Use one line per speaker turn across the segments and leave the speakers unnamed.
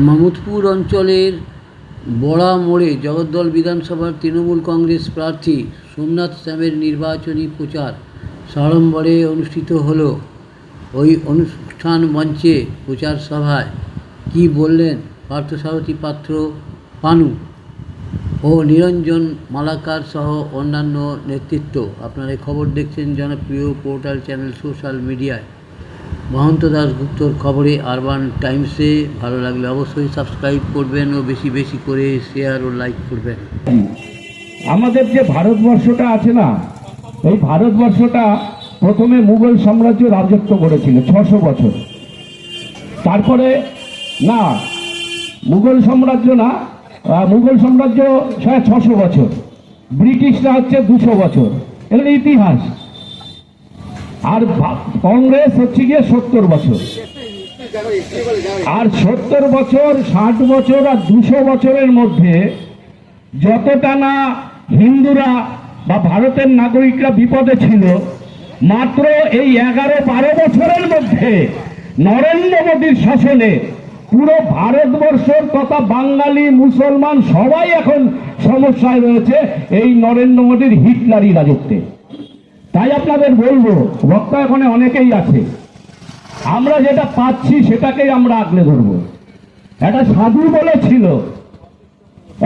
মামুদপুর অঞ্চলের বড়া মোড়ে জগদ্দল বিধানসভার তৃণমূল কংগ্রেস প্রার্থী সোমনাথ শ্যামের নির্বাচনী প্রচার সাড়ম্বরে অনুষ্ঠিত হলো। ওই অনুষ্ঠান মঞ্চে প্রচার সভায় কী বললেন পার্থসারথী পাত্র পানু ও নিরঞ্জন মালাকার সহ অন্যান্য নেতৃত্ব। আপনারা খবর দেখছেন জনপ্রিয় পোর্টাল চ্যানেল সোশ্যাল মিডিয়ায় মহন্ত দাশগুপ্তর খবরে আরবান টাইমসে। ভালো লাগলে অবশ্যই সাবস্ক্রাইব করবেন ও বেশি বেশি করে শেয়ার ও লাইক করবেন।
আমাদের যে ভারতবর্ষটা আছে না, এই ভারতবর্ষটা প্রথমে মুঘল সাম্রাজ্য রাজত্ব করেছিল 600 বছর। তারপরে না, মুঘল সাম্রাজ্য 600 বছর, ব্রিটিশরা হচ্ছে 200 বছর। এর ইতিহাস। আর কংগ্রেস হচ্ছে গিয়ে 70 বছর। আর 70 বছর, 60 বছর আর 200 বছরের মধ্যে যতটা না হিন্দুরা বা ভারতের নাগরিকরা বিপদে ছিল, মাত্র এই 11-12 বছরের মধ্যে নরেন্দ্র মোদীর শাসনে পুরো ভারতবর্ষের তথা বাঙালি মুসলমান সবাই এখন সমস্যায় রয়েছে এই নরেন্দ্র মোদীর হিটলারি রাজত্বে। তাই আপনাদের বলবো, বক্তা এখানে অনেকেই আছে, আমরা যেটা পাচ্ছি সেটাকেই আমরা আগলে ধরব। একটা সাধু বলেছিল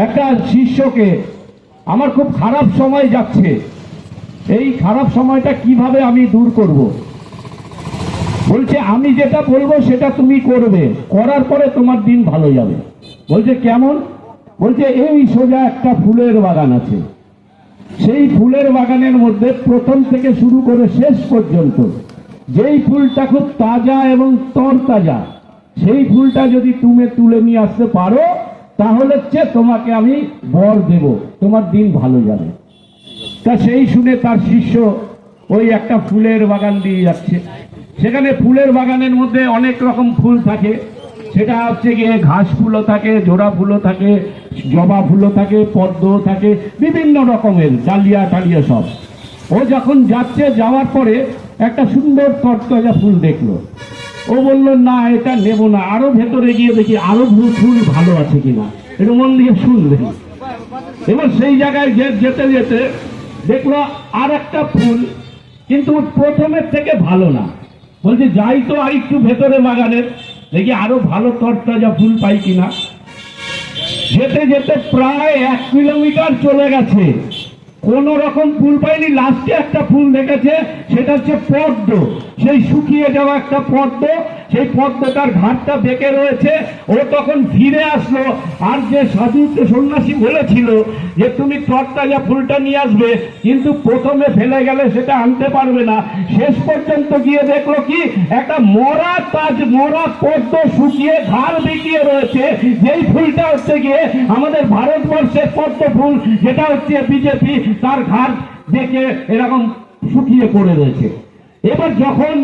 একটা শিষ্যকে, আমার খুব খারাপ সময় যাচ্ছে, এই খারাপ সময়টা কিভাবে আমি দূর করব। বলছে আমি যেটা বলবো সেটা তুমি করবে, করার পরে তোমার দিন ভালো যাবে। বলছে কেমন? বলছে এই সোজা একটা ফুলের বাগান আছে, সেই ফুলের বাগানের মধ্যে প্রথম থেকে শুরু করে শেষ পর্যন্ত যেই ফুলটা খুব তাজা এবং তরতাজা, সেই ফুলটা যদি তুমি তুলে নিয়ে আসতে পারো তাহলে তোমাকে আমি বর দেব, তোমার দিন ভালো যাবে। তা সেই শুনে তার শিষ্য ওই একটা ফুলের বাগান দিয়ে যাচ্ছে। সেখানে ফুলের বাগানের মধ্যে অনেক রকম ফুল থাকে, সেটা হচ্ছে গিয়ে ঘাস ফুলও থাকে, জোড়া ফুলও থাকে, জবা ফুলও থাকে, পদ্মও থাকে, বিভিন্ন রকমের ডালিয়া টালিয়া সব। ও যখন যাচ্ছে, যাওয়ার পরে একটা সুন্দর তরতাজা ফুল দেখলো। ও বলল না, এটা নেব না, আরো ভেতরে গিয়ে দেখি আরো ফুল ভালো আছে কিনা, একটু মন দিয়ে শুনলেন। এবার সেই জায়গায় যেতে যেতে দেখলো আর একটা ফুল, কিন্তু প্রথমের থেকে ভালো না। বলছে যাই তো আর একটু ভেতরে বাগানের, দেখি আরো ভালো তরতাজা ফুল পাই কিনা। যেতে যেতে প্রায় 1 কিলোমিটার চলে গেছে, কোন রকম ফুল পাইনি। লাস্টে একটা ফুল দেখেছে, সেটা হচ্ছে পদ্ম, সেই শুকিয়ে যাওয়া একটা পদ্ম। সেই পদ্মটার ঘাটটা বেঁকে রয়েছে। ও তখন ফিরে আসলো, আর যে সাধু সন্ন্যাসী বলেছিল যে তুমি তরতাজা ফুলটা নিয়ে আসবে, কিন্তু প্রথমে ফেলে গেলে সেটা আনতে পারবে না। শেষ পর্যন্ত গিয়ে দেখলো কি, একটা মরা পদ্ম শুকিয়ে ঘাড় বেঁকিয়ে রয়েছে। যেই ফুলটা হচ্ছে গিয়ে আমাদের ভারতবর্ষের পদ্ম ফুল, যেটা হচ্ছে বিজেপি, তার ঘাড় বেঁকে এরকম শুকিয়ে পড়ে রয়েছে। এবার যখন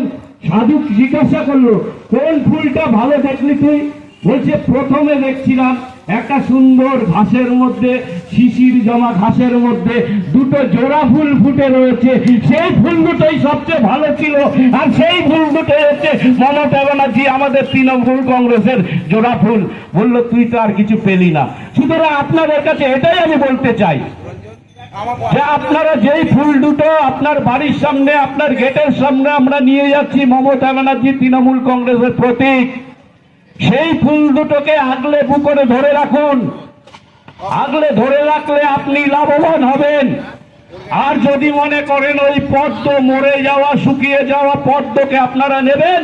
সাধু জিজ্ঞাসা করলো কোন ফুলটা ভালো দেখলি তুই? বলছে প্রথমে দেখছিলাম একটা সুন্দর ঘাসের মধ্যে, শিশির জমা ঘাসের মধ্যে দুটো জোড়া ফুল ফুটে রয়েছে, সেই ফুল দুটোই সবচেয়ে ভালো ছিল। আর সেই ফুল দুটো হচ্ছে মমতা ব্যানার্জি, আমাদের তৃণমূল কংগ্রেসের জোড়া ফুল। বললো তুই তো আর কিছু পেলি না। সুতরাং আপনাদের কাছে এটাই আমি বলতে চাই যে আপনারা যেই ফুল দুটো আপনার বাড়ির সামনে, আপনার গেটের সামনে আমরা নিয়ে যাচ্ছি, মমতা ব্যানার্জি তৃণমূল কংগ্রেসের প্রতীক, সেই ফুল দুটোকে আগলে বুকরে ধরে রাখুন। আগলে ধরে রাখলে আপনি লাভবান হবেন। আর যদি মনে করেন ওই পদ্ম, মরে যাওয়া শুকিয়ে যাওয়া পদ্মকে আপনারা নেবেন,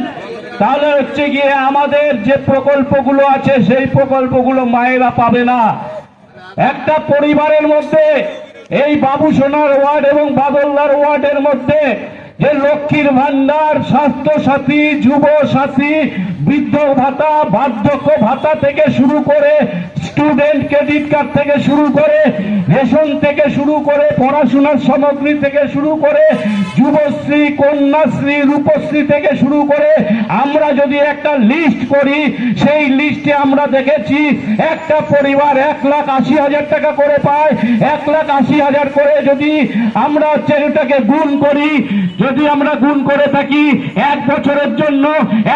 তাহলে হচ্ছে গিয়ে আমাদের যে প্রকল্পগুলো আছে সেই প্রকল্পগুলো মায়েরা পাবে না। একটা পরিবারের মধ্যে এই বাবু সোনার ওয়ার্ড এবং বাদলদার ওয়ার্ডের মধ্যে যে লক্ষ্মীর ভান্ডার, স্বাস্থ্য সাথী, যুব সাথী, বৃদ্ধ ভাতা, বার্ধক্য ভাতা থেকে শুরু করে, স্টুডেন্ট ক্রেডিট কার্ড থেকে শুরু করে, রেশন থেকে শুরু করে, পড়াশোনার সামগ্রী থেকে শুরু করে, যুবশ্রী, কন্যাশ্রী, রূপশ্রী থেকে শুরু করে, আমরা যদি একটা লিস্ট করি, সেই লিস্টে আমরা দেখেছি একটা পরিবার 1,80,000 টাকা করে পায়। 1,80,000 করে যদি আমরা হচ্ছে এটাকে গুণ করি, যদি আমরা গুণ করে থাকি 1 বছরের জন্য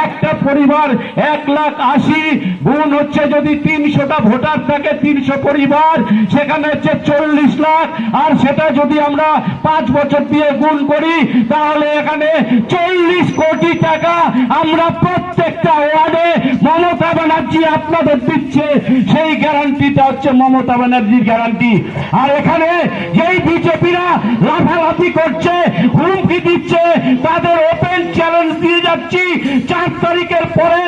একটা পরিবার 1,80,000 গুণ হচ্ছে যদি 300টা ভোটার থাকে 300 পরিবার সেখানে হচ্ছে 40 লাখ, আর সেটা যদি আমরা 5 বছর দিয়ে গুণ করি তাহলে এখানে 40 কোটি টাকা আমরা প্রত্যেকটা ওয়ার্ডে মমতা ব্যানার্জি আপনাদের দিচ্ছে। সেই গ্যারান্টিটা হচ্ছে মমতা ব্যানার্জির গ্যারান্টি। আর এখানে যেই বিজেপিরা লাফালাফি করছে, হুমকি দিচ্ছে, তাদের ওপেন চ্যালেঞ্জ দিয়ে যাচ্ছি 4 তারিখের পরে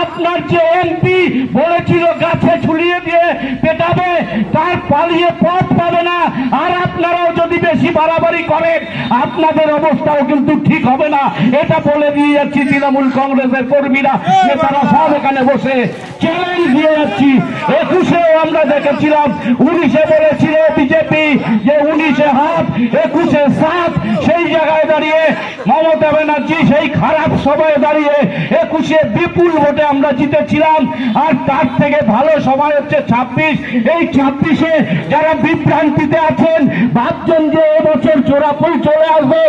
আপনার যে এমপি বলেছিল গাছে ঝুলিয়ে দিয়ে পেটাবে, তার পালিয়ে পথ পাবে না। আর আপনারাও যদি বেশি বাড়াবাড়ি করেন আপনাদের অবস্থাও কিন্তু ঠিক হবে না, এটা বলে দিয়ে যাচ্ছি। তৃণমূল কংগ্রেসের কর্মীরা নেতারা সব এখানে বসে চ্যালেঞ্জ দিয়ে যাচ্ছি। 21-এ আমরা দেখেছিলাম, 19-এ বলেছিল বিজেপি যে 19-এ হাত 21-এ 7, সেই জায়গায় দাঁড়িয়ে মমতা ব্যানার্জি সেই খারাপ সময়ে দাঁড়িয়ে 21-এ বিপুল ভোটে আমরা জিতেছিলাম। আর তার থেকে ভালো সময় হচ্ছে 26। এই 26-এ যারা বিভ্রান্তিতে আছেন, ভাবছেন যে এবছর চোরাফুল চলে আসবে,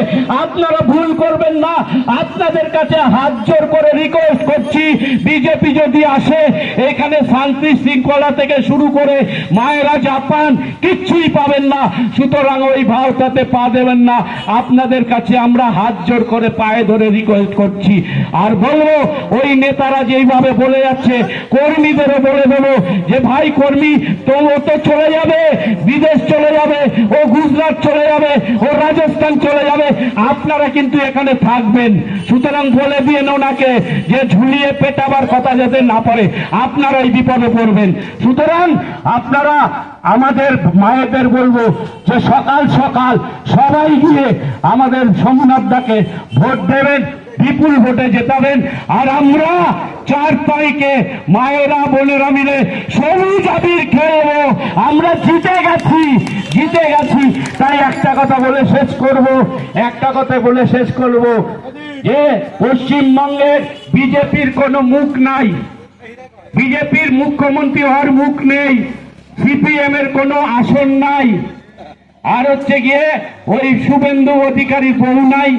আপনারা ভুল করবেন না। আপনাদের কাছে হাত জোর করে রিকোয়েস্ট করছি, বিজেপি যদি আসে এখানে শান্তি শৃঙ্খলা থেকে শুরু করে মায়েরা জাপান কিচ্ছুই পাবেন না। সুতরাং ওই ভাওতাতে পা দেবেন না। আপনাদের কাছে আমরা হাত জোর করে পায়ে ধরে রিকোয়েস্ট করছি। আর বলবো, ওই নেতারা যেইভাবে বলে যাচ্ছে, কর্মীদেরও বলে দেবো যে ভাই কর্মী তো চলে যাবে, বিদেশ চলে যাবে, ও গুজরাট চলে যাবে, ও রাজস্থান চলে যাবে, আপনারা কিন্তু এখানে থাকবেন। সুতরাং বলে দিয়ে ওনাকে যে ঝুলিয়ে পেটাবার কথা যাতে না পারে, আপনারাই বিপদে পড়বেন। সুতরাং আপনারা আমাদের মায়েদের বলবো যে সকাল সকাল সবাই গিয়ে আমাদের সোমনাথদাকে ভোট দেবেন, বিপুল ভোটে জেতাবেন। আর আমরা 4 তারিখে মায়েরা বোনেরা মিলে সবুজ আবির খেলবো। আমরা জিতে গেছি। তাই একটা কথা বলে শেষ করব, যে পশ্চিমবঙ্গের বিজেপির কোনো মুখ নাই, বিজেপির মুখ্যমন্ত্রী হওয়ার মুখ নেই, সিপিএম এর কোনো আসন নাই, আর হচ্ছে গিয়ে ওই শুভেন্দু অধিকারীর বউ নাই,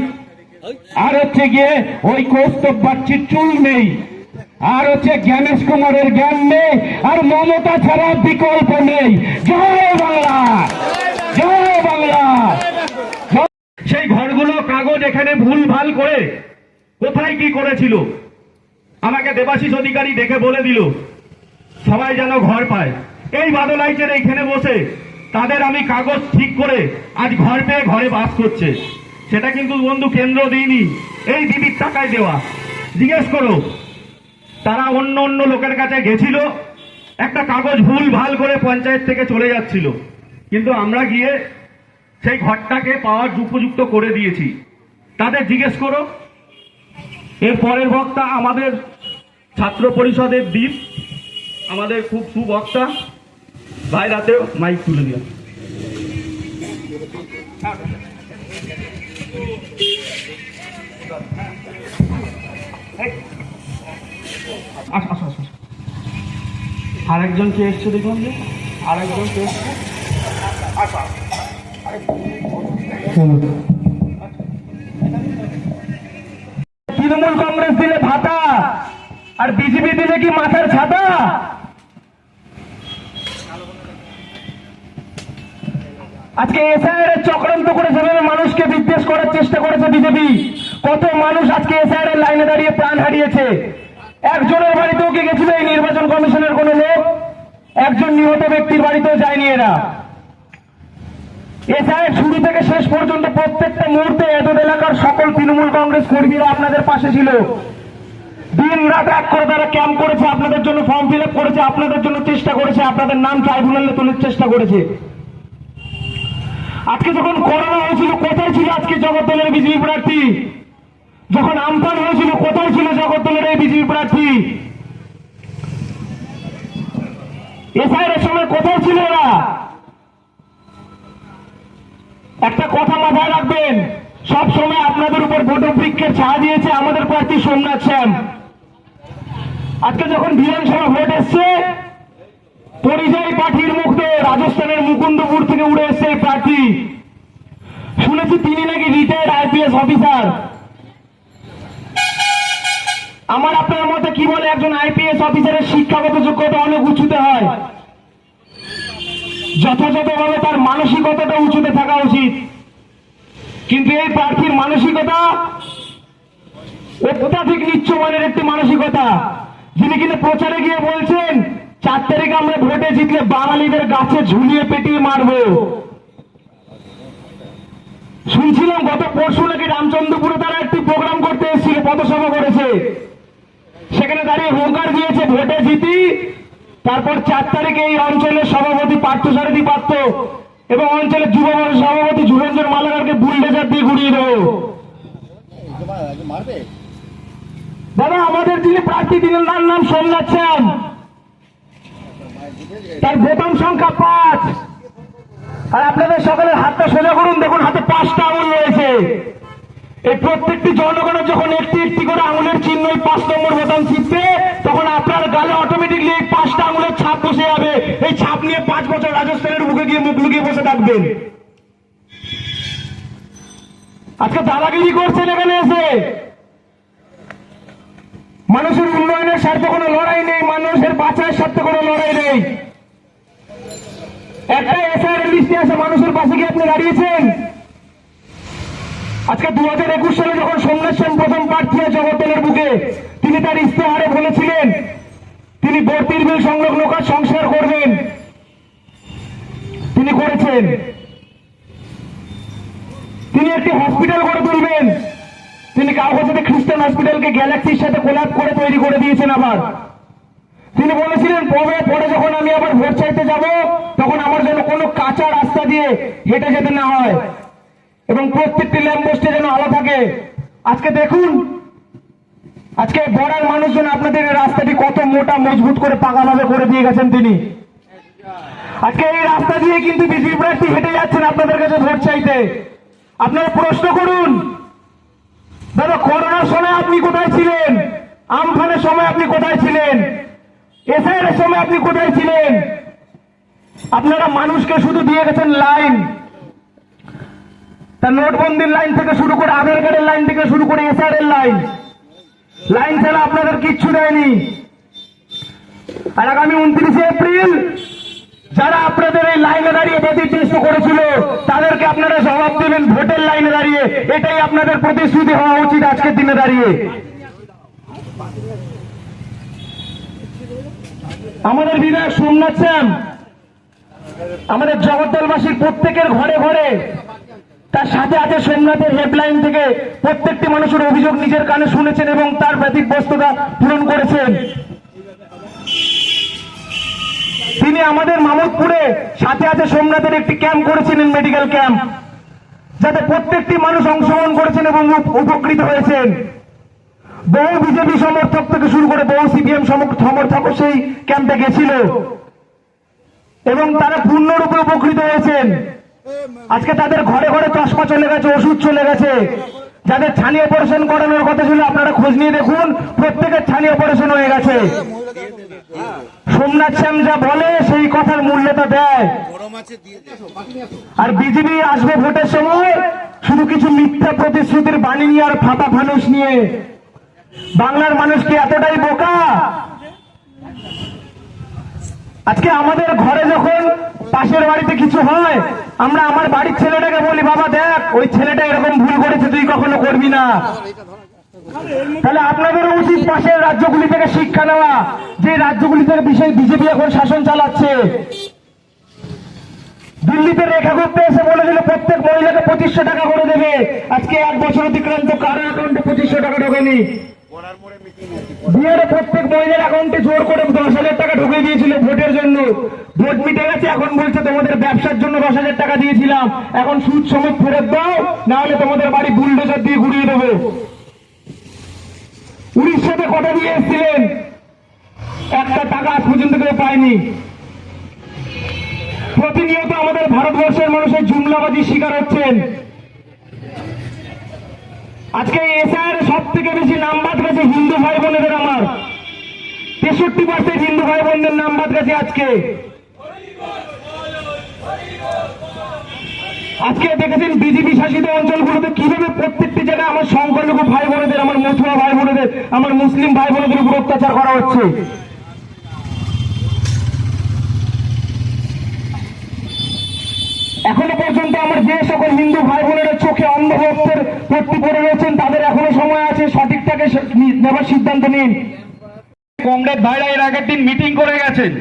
আর হচ্ছে গিয়ে ওই কৌস্তব বাগচির চুল নেই, আর হচ্ছে জ্ঞানেশ কুমারের জ্ঞান নেই, আর মমতা ছাড়া বিকল্প নেই। জয় বাংলা, জয় বাংলা। সেই ঘরগুলো কাগজ এখানে ভুল ভাল করে কোথায় কি করেছিল আমাকে দেবাশিস অধিকারী দেখে বলে দিল, সবাই যেন ঘর পায়। এই বাদলাইটের এইখানে বসে তাদের আমি কাগজ ঠিক করে আজ ঘর পেয়ে ঘরে বাস করছে। সেটা কিন্তু বন্ধু কেন্দ্র দিইনি, এই দিদির টাকায় দেওয়া। জিজ্ঞেস করো, তারা অন্য লোকের কাছে গেছিল, একটা কাগজ ভুল ভাল করে পঞ্চায়েত থেকে চলে যাচ্ছিল, কিন্তু আমরা গিয়ে সেই ঘরটাকে পাওয়ার উপযুক্ত করে দিয়েছি। তাদের জিজ্ঞেস করো। এর পরের বক্তা আমাদের ছাত্র পরিষদের দ্বীপ, আমাদের খুব সুবক্তা ভাই, রাতে মাইক তুলে দিয়া। আরেকজন কে এসছে দেখুন, আরেকজন কে এসছে। তৃণমূল কংগ্রেস দিলে ভাতা আর বিজেপি দিলে কি মাথার ছাতা? আজকে এসআইআর এর চক্রান্ত করে যেভাবে মানুষকে বিদ্বেষ করার চেষ্টা করেছে বিজেপি, কত মানুষ আজকে এসআইআর এর লাইনে দাঁড়িয়ে প্রাণ হারিয়েছে। একজনের বাড়িতেও কি গেছিল এই নির্বাচন কমিশনের কোন লোক? একজন নিহত ব্যক্তির বাড়িতেও যায়নি এরা। এসআইআর শুরু থেকে শেষ পর্যন্ত প্রত্যেকটা মুহূর্তে এতদ এলাকার সকল তৃণমূল কংগ্রেস কর্মীরা আপনাদের পাশে ছিল। দিন রাত এক করে তারা ক্যাম্প করেছে, আপনাদের জন্য ফর্ম ফিল আপ করেছে, আপনাদের জন্য চেষ্টা করেছে, আপনাদের নাম ট্রাইব্যুনালে তোলার চেষ্টা করেছে। আজকে যখন করোনা হয়েছিল কোথায় ছিল আজকে জগদ্দলের বিজেপি প্রার্থী? যখন আমফান হয়েছিল কোথায় ছিল জগদ্দলের এই বিজেপি প্রার্থী? এসআইআর সময় কোথায় ছিল ওরা? একটা কথা মাথায় রাখবেন, সব সময় আপনাদের উপর বটবৃক্ষের ছায়া দিয়েছে আমাদের প্রার্থী সোমনাথ শ্যাম। আজকে যখন বিধানসভা ভোট এসছে, পরিযায়ী পার্টির মুখ দিয়ে রাজস্থানের মুকুন্দপুর থেকে উড়ে এসছে প্রার্থী শুনেছি তিনি নাকি রিটায়ার্ড আইপিএস অফিসার। আমার আপনার মতে কি বলে, একজন আইপিএস অফিসারের শিক্ষাগত যোগ্যতা অনেক উঁচুতে হয়, যথাযথভাবে তার মানসিকতাটা উঁচুতে থাকা উচিত। কিন্তু এই প্রার্থীর মানসিকতা অত্যাধিক নিচ্চমানের একটি মানসিকতা, যিনি কিনা প্রচারে গিয়ে বলছেন 4 তারিখে আমরা ভোটে জিতলে বাঙালিদের গাছে ঝুলিয়ে পেটিয়ে মারবো। শুনছিলাম গত পরশু নাকি রামচন্দ্রপুরে তারা একটি প্রোগ্রাম করতে এসেছিল, পথসভা করেছে, সেখানে দাঁড়িয়ে হুঙ্কার দিয়েছে ভোটে জিতি, তারপর 4 তারিখে এই অঞ্চলের সভাপতি পার্থসারথী পাত্র এবং অঞ্চলের যুব সভাপতি ঝুলঞ্জন মালাকারকে বুলডোজার দিয়ে ঘুরিয়ে দেবো। দাদা, আমাদের যিনি প্রার্থী দিলেন তার নাম সোমনাথ শ্যাম, তার বোতাম সংখ্যা 5। আর আপনাদের সকলের হাতটা সোজা করুন, দেখুন হাতে 5টা আঙুল রয়েছে। এই প্রত্যেকটি জনগণের যখন একটি একটি করে আঙুলের চিহ্ন 5 নম্বর বোতাম টিপবে, তখন আপনার গালে অটোমেটিকলি এই 5টা আঙুলের ছাপ বসে যাবে। এই ছাপ নিয়ে 5 বছর রাজস্থানের বুকে গিয়ে মুখ লুকিয়ে বসে থাকবেন। আজকে দাদাগিরি করছেন এখানে এসে। মানুষের উন্নয়নের স্বার্থে কোনো লড়াই নেই, মানুষের বাঁচার স্বার্থে কোনো লড়াই নেই। একটা এসআর লিস্টে আছে, মানুষের পাশে গিয়ে আপনি দাঁড়িয়েছেন। আজকে 2021 সালে যখন সোমনাথ সেন প্রথম প্রার্থী হয় জগদ্দলের বুকে, তিনি তার ইস্তেহারে বলেছিলেন তিনি বর্তির বিল সংলগ্ন কাজ সংস্কার করবেন, তিনি করেছেন। তিনি একটি হসপিটাল গড়ে তুলবেন, তিনি কাগজে খ্রিস্টান হসপিটালকে গ্যালাক্সির সাথে কোলাপ করে তৈরি করে দিয়েছেন। আবার তিনি বলেছিলেন পরে যখন আমি আবার ভোট চাইতে যাব, তখন আমার যেন কোনো কাঁচা রাস্তা দিয়ে হেঁটে যেতে না হয় এবং প্রত্যেকটি ল্যাম্পপোস্টে যেন আলো থাকে। আজকে দেখুন, আজকে বর্ডার মানুষজন আপনাদের এই রাস্তাটি কত মোটা মজবুত করে পাকাভাবে করে দিয়ে গেছেন তিনি। আজকে এই রাস্তা দিয়ে কিন্তু বিজেপি প্রার্থী হেঁটে যাচ্ছেন আপনাদের কাছে ভোট চাইতে। আপনারা প্রশ্ন করুন, দাদা করোনার সময় আপনি কোথায় ছিলেন? আমফানের সময় আপনি কোথায় ছিলেন? এসআইআর এর সময় আপনি কোথায় ছিলেন? আপনারা মানুষকে শুধু দিয়ে গেছেন লাইন, তার নোটবন্দির লাইন থেকে শুরু করে আধার কার্ডের লাইন থেকে শুরু করে এসআইআর এর লাইন ছাড়া আপনাদের কিচ্ছু দেয়নি। আর আগামী 29 এপ্রিল যারা আপনাদের এই লাইনে দাঁড়িয়ে ব্যতিব্যস্ত করেছিল, তাদেরকে আপনারা জবাব দেবেন ভোটের লাইনে দাঁড়িয়ে। এটাই আপনাদের প্রতিশ্রুতি হওয়া উচিত আজকের দিনে দাঁড়িয়ে। আমাদের বিধায়ক সোমনাথ শ্যাম আমাদের জগদ্দলবাসীর প্রত্যেকের ঘরে ঘরে, তার সাথে আছে সোমনাথের হেল্পলাইন থেকে প্রত্যেকটি মানুষের অভিযোগ নিজের কানে শুনেছেন এবং তার ব্যতিব্যস্ততা পূরণ করেছেন। তিনি আমাদের মামুদপুরে সাথে আছে সোমনাথের একটি ক্যাম্প করেছিলেন, মেডিকেল ক্যাম্প, যাতে প্রত্যেকটি মানুষ অংশগ্রহণ করেছেন এবং উপকৃত হয়েছেন। বহু বিজেপি সমর্থক থেকে শুরু করে বহু সিপিএম সমর্থক সেই ক্যাম্পে গেছিল এবং তারা পূর্ণরূপে উপকৃত হয়েছেন। আজকে তাদের ঘরে ঘরে চশমা চলে গেছে, ওষুধ চলে গেছে। যাদের ছানি অপারেশন করানোর কথা ছিল, আপনারা খোঁজ নিয়ে দেখুন, প্রত্যেকের ছানি অপারেশন হয়ে গেছে। সোমনাথ শ্যাম যা বলে সেই কথার মূল্যতা দেয়। আর বিজেপি আসবে ভোটের সময় শুধু কিছু মিথ্যা প্রতিশ্রুতির বাণী নিয়ে আর ফাটা ফানুস নিয়ে। বাংলার মানুষ কি এতটাই বোকা? আজকে আমাদের ঘরে যখন পাশের বাড়িতে কিছু হয়, আমরা আমার বাড়ির ছেলেটাকে বলি, বাবা দেখ ওই ছেলেটা এরকম ভুল করেছে, তুই কখনো করবি না। তাহলে আপনাদেরও উচিত পাশের রাজ্যগুলি থেকে শিক্ষা নেওয়া, যে রাজ্যগুলি থেকে বিজেপি এখন শাসন চালাচ্ছে। দিল্লিতে রেখা করতে এসে বলেছিল প্রত্যেক মহিলাকে 2500 টাকা করে দেবে। আজকে 1 বছর অতিক্রান্ত, কারো অ্যাকাউন্টে 2500 টাকা ঢোকেনি। বিহারে প্রত্যেক মহিলার অ্যাকাউন্টে জোর করে 10,000 টাকা ঢুকে দিয়েছিল ভোটের জন্য। ভোট মিটে গেছে, এখন বলছে তোমাদের ব্যবসার জন্য 10,000 টাকা দিয়েছিলাম, এখন সুদ সমেত ফেরত দাও, না হলে তোমাদের বাড়ি বুলডোজার দিয়ে ঘুরিয়ে দেবে। উড়িষ্যাতে কথা দিয়ে এসেছিলেন, একটা টাকা আজ পর্যন্ত কেউ পায়নি। প্রতিনিয়ত আমাদের ভারতবর্ষের মানুষের জুমলাবাজির শিকার হচ্ছেন। আজকে এসআইআর সব থেকে বেশি নাম বাদ গেছে হিন্দু ভাই বোনেদের। আমার 63% হিন্দু ভাই বোনদের নাম বাদ গেছে আজকে। আজকে দেখেছেন বিজেপি শাসিত অঞ্চলগুলোতে কিভাবে প্রত্যেকটি জায়গায় আমার সংখ্যালঘু ভাই বোনেদের, আমার মথুরা ভাই বোনেদের, আমার মুসলিম ভাই বোনেদের উপর অত্যাচার করা হচ্ছে। এখনো পর্যন্ত আমার যে সকল হিন্দু ভাই বোনেরা চোখে অন্ধভক্তের ভর্তি পড়ে রয়েছেন, তাদের এখনো সময় আছে, সঠিকটাকে নেবার সিদ্ধান্ত নিন। কমরেড ভাইরা এর আগের দিন মিটিং করে গেছেন,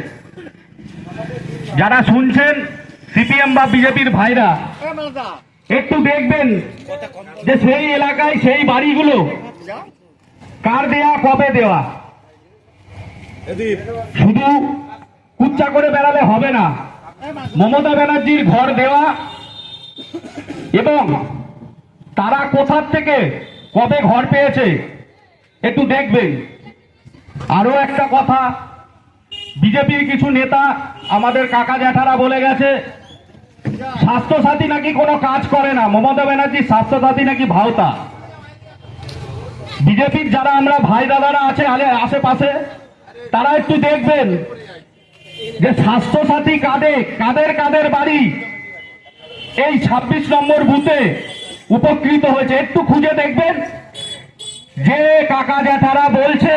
যারা শুনছেন সিপিএম বা বিজেপির ভাইরা একটু দেখবেন যে সেই এলাকায় সেই বাড়িগুলো কার দেয়া, কবে দেওয়া। শুধু কুচ্চা করে বেড়ালে হবে না, মমতা ব্যানার্জির ঘর দেওয়া এবং তারা কোথার থেকে কবে ঘর পেয়েছে একটু দেখবেন। আরো একটা কথা, বিজেপির কিছু নেতা আমাদের কাকা জ্যাঠারা বলে গেছে স্বাস্থ্যসাথী নাকি কোনো কাজ করে না, মমতা ব্যানার্জির স্বাস্থ্যসাথী নাকি ভাওতা। বিজেপির যারা আমরা ভাই দাদারা আছে আশেপাশে, তারা একটু দেখবেন যে স্বাস্থ্যসাথী কাদের কাদের বাড়ি এই 26 নম্বর বুথে উপকৃত হয়েছে, একটু খুঁজে দেখবেন। যে কাকা জ্যাঠারা বলছে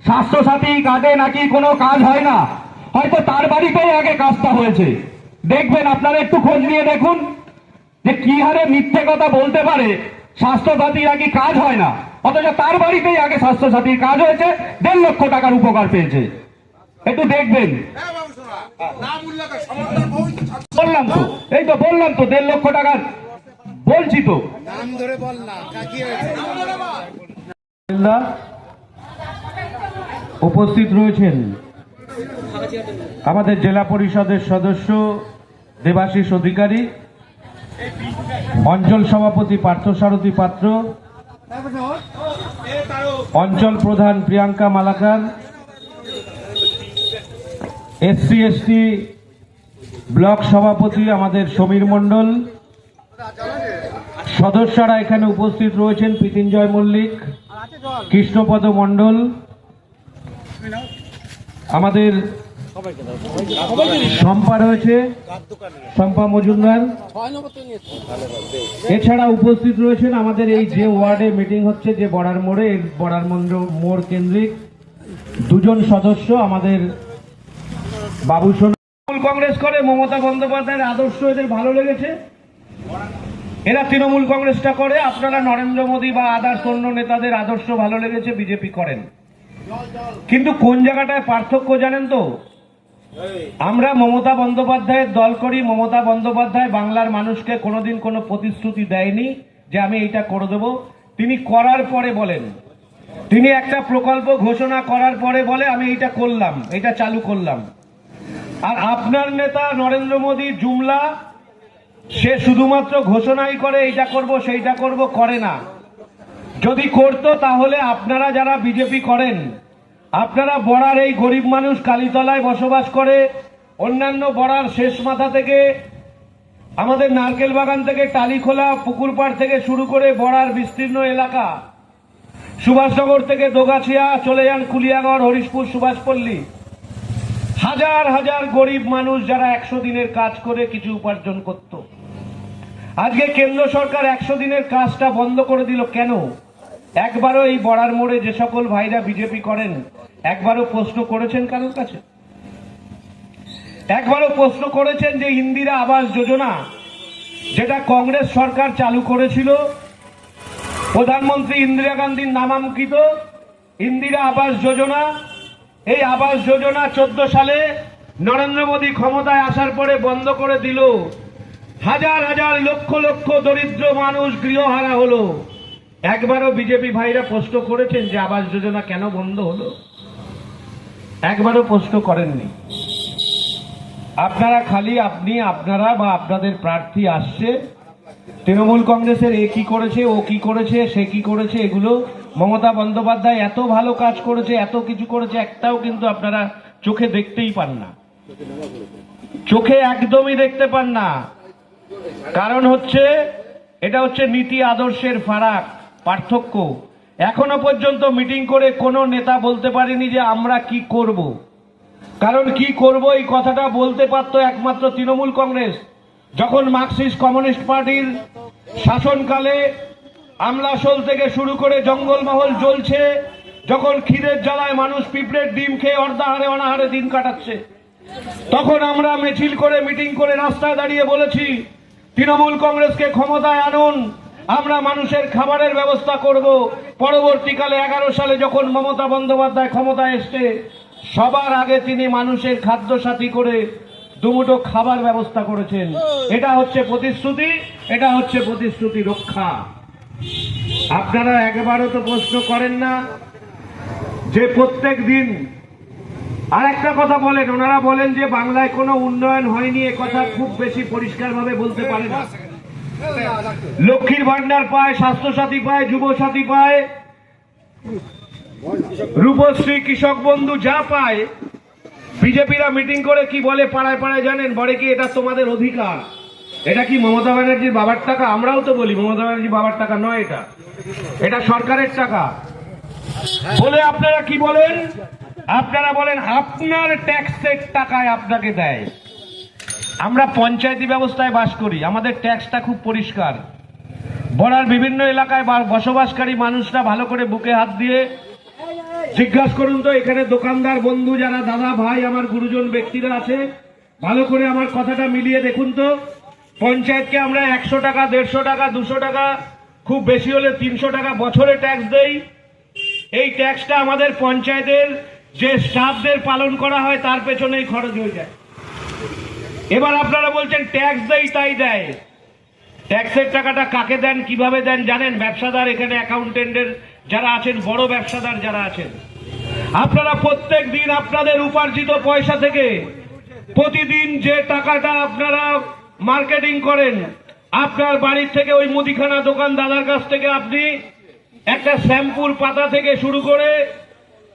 স্বাস্থ্যসাথী কার্ডে নাকি কোনো কাজ হয় না, হয়তো তার বাড়িতেই আগে কাজটা হয়েছে। দেখবেন, আপনারা একটু খোঁজ নিয়ে দেখুন যে কি হারে মিথ্যে কথা বলতে পারে স্বাস্থ্যসাথী নাকি কাজ হয় না, অথচ তার বাড়িতেই আগে স্বাস্থ্যসাথীর কাজ হয়েছে, 1.5 লক্ষ টাকার উপকার পেয়েছে। একটু দেখবেন। বললাম তো, এই তো বললাম তো 1.5 লক্ষ টাকার, বলছি তো। উপস্থিত রয়েছেন আমাদের জেলা পরিষদের সদস্য দেবাশিস অধিকারী, অঞ্চল সভাপতি পার্থসারথী পাত্র, অঞ্চল প্রধান Priyanka Malakar, SC ST block সভাপতি আমাদের সমীর মণ্ডল, সদস্যরা এখানে উপস্থিত রয়েছেন পিতিঞ্জয় মল্লিক, কৃষ্ণপদ মণ্ডল, আমাদের শম্পা রয়েছে, শম্পা মজুমদার, এছাড়া উপস্থিত রয়েছেন আমাদের এই যে ওয়ার্ডে মিটিং হচ্ছে, যে বড়ার মোড়ে, এই বড়ার মোড় কেন্দ্রিক 2 জন সদস্য আমাদের বাবু সোনা। তৃণমূল কংগ্রেস করে মমতা বন্দ্যোপাধ্যায়ের আদর্শ এদের ভালো লেগেছে, এরা তৃণমূল কংগ্রেসটা করে। আপনারা নরেন্দ্র মোদী বা আদার্স অন্য নেতাদের আদর্শ ভালো লেগেছে, বিজেপি করেন। কিন্তু কোন জায়গাটায় পার্থক্য জানেন তো? আমরা মমতা বন্দ্যোপাধ্যায়ের দল করি। মমতা বন্দ্যোপাধ্যায় বাংলার মানুষকে কোনোদিন কোনো প্রতিশ্রুতি দেয়নি যে আমি এইটা করে দেব। তিনি করার পরে বলেন, তিনি একটা প্রকল্প ঘোষণা করার পরে বলে আমি এইটা করলাম, এটা চালু করলাম। আর আপনার নেতা নরেন্দ্র মোদী জুমলা, সে শুধুমাত্র ঘোষণাই করে এইটা করব সেইটা করব, করে না। যদি করতো তাহলে আপনারা যারা বিজেপি করেন, আপনারা বড়ার এই গরিব মানুষ কালীতলায় বসবাস করে, অন্যান্য বড়ার শেষ মাথা থেকে আমাদের নারকেল বাগান থেকে টালিখোলা পুকুরপাড় থেকে শুরু করে বড়ার বিস্তীর্ণ এলাকা, সুভাষনগর থেকে দোগাছিয়া চলে যান কুলিয়াগড়, হরিশপুর, সুভাষপল্লী, হাজার হাজার গরিব মানুষ যারা 100 দিনের কাজ করে কিছু উপার্জন করত। আজকে কেন্দ্র সরকার 100 দিনের কাজটা বন্ধ করে দিল। কেন? একবারও এই বড়ার মোড়ে যে সকল ভাইরা বিজেপি করেন, একবারও প্রশ্ন করেছেন কারোর কাছে? একবারও প্রশ্ন করেছেন যে ইন্দিরা আবাস যোজনা, যেটা কংগ্রেস সরকার চালু করেছিল, প্রধানমন্ত্রী ইন্দিরা গান্ধীর নামাঙ্কিত ইন্দিরা আবাস যোজনা, এই আবাস যোজনা 14 সালে নরেন্দ্র মোদী ক্ষমতায় আসার পরে বন্ধ করে দিল। হাজার হাজার লক্ষ লক্ষ দরিদ্র মানুষ গৃহহারা হলো। একবারও বিজেপি ভাইরা প্রশ্ন করেছেন যে আবাস যোজনা কেন বন্ধ হলো? একবারও প্রশ্ন করেননি। আপনারা খালি আপনারা বা আপনাদের প্রার্থী আসছে, তৃণমূল কংগ্রেসের এ কি করেছে, ও কি করেছে, সে কি করেছে, এগুলো মমতা বন্দ্যোপাধ্যায় এত ভালো কাজ করেছে, এত কিছু করেছে, একটাও কিন্তু আপনারা চোখে দেখতেই পান না, চোখে একদমই দেখতে পান না। কারণ হচ্ছে এটা হচ্ছে নীতি আদর্শের পার্থক্য। এখনো পর্যন্ত মিটিং করে কোনো নেতা বলতে পারেনি যে আমরা কি করব। কারণ কি করব এই কথাটা বলতে পারতো একমাত্র তৃণমূল কংগ্রেস।
যখন মার্কসিস্ট কমিউনিস্ট পার্টির শাসনকালে আমলাশোল থেকে শুরু করে জঙ্গলমহল জ্বলছে, যখন খিদের জ্বালায় মানুষ পিঁপড়ের ডিম খেয়ে অর্ধাহারে অনাহারে দিন কাটাচ্ছে, তখন আমরা মিছিল করে মিটিং করে রাস্তায় দাঁড়িয়ে বলেছি তৃণমূল কংগ্রেসকে ক্ষমতায় আনুন, আমরা মানুষের খাবারের ব্যবস্থা করব। পরবর্তীকালে 11 সালে যখন মমতা বন্দ্যোপাধ্যায় ক্ষমতায় এসছে, সবার আগে তিনি মানুষের খাদ্য সাথী করে দুমুঠো খাবার ব্যবস্থা করেছেন। এটা হচ্ছে প্রতিশ্রুতি, এটা হচ্ছে প্রতিশ্রুতি রক্ষা। আপনারা একবারও তো প্রশ্ন করেন না যে প্রত্যেক দিন আর একটা কথা বলেন, ওনারা বলেন যে বাংলায় কোনো উন্নয়ন হয়নি, এ কথা খুব বেশি পরিষ্কারভাবে বলতে পারে না। লক্ষ্মীর ভান্ডার পায়, স্বাস্থ্যসাথী পায়, যুবসাথী পায়, রূপশ্রী, কৃষক বন্ধু যা পায়, বিজেপিরা মিটিং করে কি বলে পাড়ায় পাড়ায় জানেন? বলে কি এটা তোমাদের অধিকার, এটা কি মমতা ব্যানার্জির বাবার টাকা? আমরাও তো বলি মমতা ব্যানার্জির বাবার টাকা নয়, এটা সরকারের টাকা। বলে আপনারা কি বলেন? আপনারা বলেন আপনার ট্যাক্সের টাকায় আপনাকে দেয়। আমরা পঞ্চায়েতি ব্যবস্থায় বাস করি, আমাদের ট্যাক্সটা খুব পরিষ্কার। বড়ার বিভিন্ন এলাকায় বসবাসকারী মানুষরা ভালো করে বুকে হাত দিয়ে জিজ্ঞাসা করুন তো, এখানে দোকানদার বন্ধু যারা দাদা ভাই আমার গুরুজন ব্যক্তিরা আছে, ভালো করে আমার কথাটা মিলিয়ে দেখুন তো, পঞ্চায়েতকে আমরা 100 টাকা, 150 টাকা, 200 টাকা, খুব বেশি হলে 300 টাকা বছরে ট্যাক্স দেই। এই ট্যাক্সটা আমাদের পঞ্চায়েতের যে স্টাফদের পালন করা হয় তার পেছনেই খরচ হয়ে যায়। এবার আপনারা বলছেন ট্যাক্স দেই তাই দেয়। ট্যাক্সের টাকাটা কাকে দেন, কিভাবে দেন জানেন? ব্যবসাদার, এখানে অ্যাকাউন্টেন্টের যারা আছেন, বড় ব্যবসাদার যারা আছেন, আপনারা প্রত্যেক দিন আপনাদের উপার্জিত পয়সা থেকে প্রতিদিন যে টাকাটা আপনারা মার্কেটিং করেন, আপনার বাড়ির থেকে ওই মুদিখানা দোকান দাদার কাছ থেকে আপনি একটা শ্যাম্পুর পাতা থেকে শুরু করে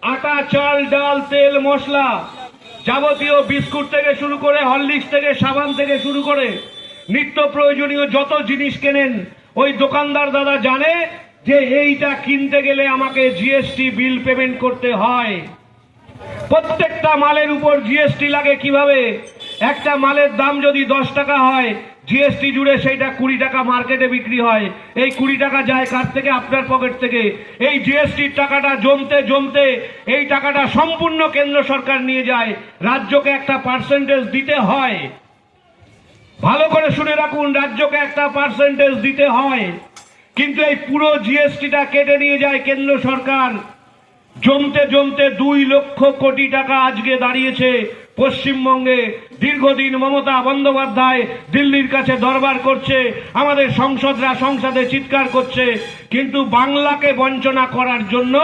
আটা, চাল, ডাল, তেল, মশলা, যাবতীয় বিস্কুট থেকে শুরু করে হরলিক্স থেকে সাবান থেকে শুরু করে নিত্য প্রয়োজনীয় যত জিনিস কেনেন, ওই দোকানদার দাদা জানে যে এইটা কিনতে গেলে আমাকে জিএসটি বিল পেমেন্ট করতে হয়। প্রত্যেকটা মালের উপর জিএসটি লাগে। কিভাবে? একটা মালের দাম যদি 10 টাকা হয়, জিএসটি জুড়ে সেইটা 20 টাকা মার্কেটে বিক্রি হয়। এই 20 টাকা যায় কার থেকে? আপনার পকেট থেকে। এই জিএসটির টাকাটা জমতে জমতে এই টাকাটা সম্পূর্ণ কেন্দ্র সরকার নিয়ে যায়, রাজ্যকে একটা পার্সেন্টেজ দিতে হয়। ভালো করে শুনে রাখুন, রাজ্যকে একটা পার্সেন্টেজ দিতে হয়, কিন্তু এই পুরো জিএসটিটা কেটে নিয়ে যায় কেন্দ্র সরকার। জমতে জমতে 2 লক্ষ কোটি টাকা আজকে দাঁড়িয়েছে পশ্চিমবঙ্গে। দীর্ঘদিন মমতা বন্দ্যোপাধ্যায় দিল্লির কাছে দরবার করছে, আমাদের সংসদরা সংসদে চিৎকার করছে, কিন্তু বাংলাকে বঞ্চনা করার জন্য,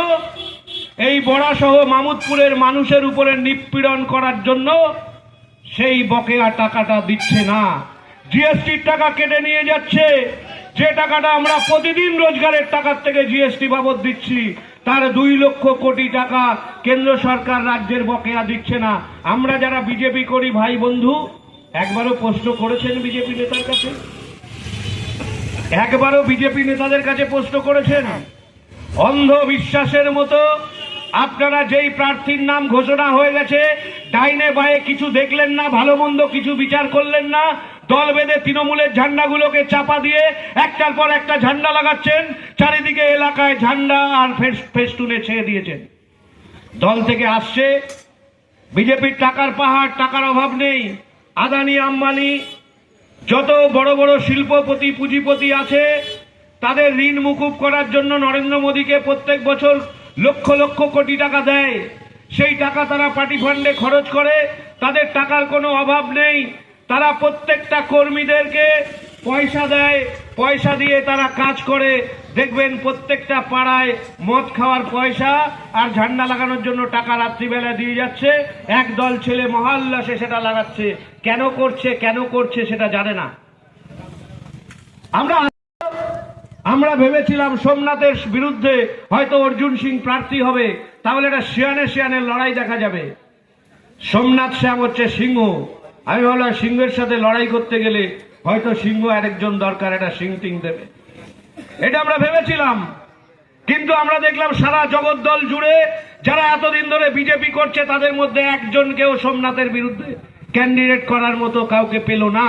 এই বড়াসহ মামুদপুরের মানুষের উপরে নিপীড়ন করার জন্য সেই বকেয়া টাকাটা দিচ্ছে না। জিএসটির টাকা কেটে নিয়ে যাচ্ছে। যে টাকাটা আমরা প্রতিদিন রোজগারের টাকার থেকে জিএসটি বাবদ দিচ্ছি, তার 2 লক্ষ কোটি টাকা কেন্দ্র সরকার রাজ্যের বকেয়া দিচ্ছে না। আমরা যারা বিজেপি করি ভাই বন্ধু, একবারও প্রশ্ন করেছেন বিজেপি নেতার কাছে? একবারও বিজেপি নেতাদের কাছে প্রশ্ন করেছেন? অন্ধবিশ্বাসের মতো আপনারা যেই প্রার্থীর নাম ঘোষণা হয়ে গেছে, ডাইনে বায়ে কিছু দেখলেন না, ভালো মন্দ কিছু বিচার করলেন না, দল বেঁধে তৃণমূলের ঝান্ডাগুলোকে চাপা দিয়ে একটার পর একটা ঝান্ডা লাগাচ্ছেন, চারিদিকে এলাকায় ঝান্ডা আর ফেস্টুনে ছেড়ে দিয়েছেন। দল থেকে আসছে বিজেপির টাকার পাহাড়, টাকার অভাব নেই। আদানি, আম্বানি, যত বড় বড় শিল্পপতি, পুঁজিপতি আছে, তাদের ঋণ মুকুব করার জন্য নরেন্দ্র মোদীকে প্রত্যেক বছর লক্ষ লক্ষ কোটি টাকা দেয়। সেই টাকা তারা পার্টি ফান্ডে খরচ করে, তাদের টাকার কোনো অভাব নেই। তারা প্রত্যেকটা কর্মীদেরকে পয়সা দেয়, পয়সা দিয়ে তারা কাজ করে। দেখবেন প্রত্যেকটা পাড়ায় মদ খাওয়ার পয়সা আর ঝান্ডা লাগানোর জন্য টাকা রাত্রিবেলা দিয়ে যাচ্ছে। একদল ছেলে মহল্লাসে সেটা লাগাচ্ছে। কেন করছে সেটা জানে না। আমরা ভেবেছিলাম সোমনাথের বিরুদ্ধে হয়তো অর্জুন সিং প্রার্থী হবে, তাহলে একটা শিয়ানের লড়াই দেখা যাবে। সোমনাথ শ্যাম হচ্ছে সিংহ। আমি ভাবলাম সিংহের সাথে লড়াই করতে গেলে হয়তো সিংহ আরেকজন দরকার, একটা সিং টিং দেবে, এটা আমরা ভেবেছিলাম। কিন্তু আমরা দেখলাম সারা জগদ্দল জুড়ে যারা এতদিন ধরে বিজেপি করছে, তাদের মধ্যে একজনকেও সোমনাথের বিরুদ্ধে ক্যান্ডিডেট করার মতো কাউকে পেল না।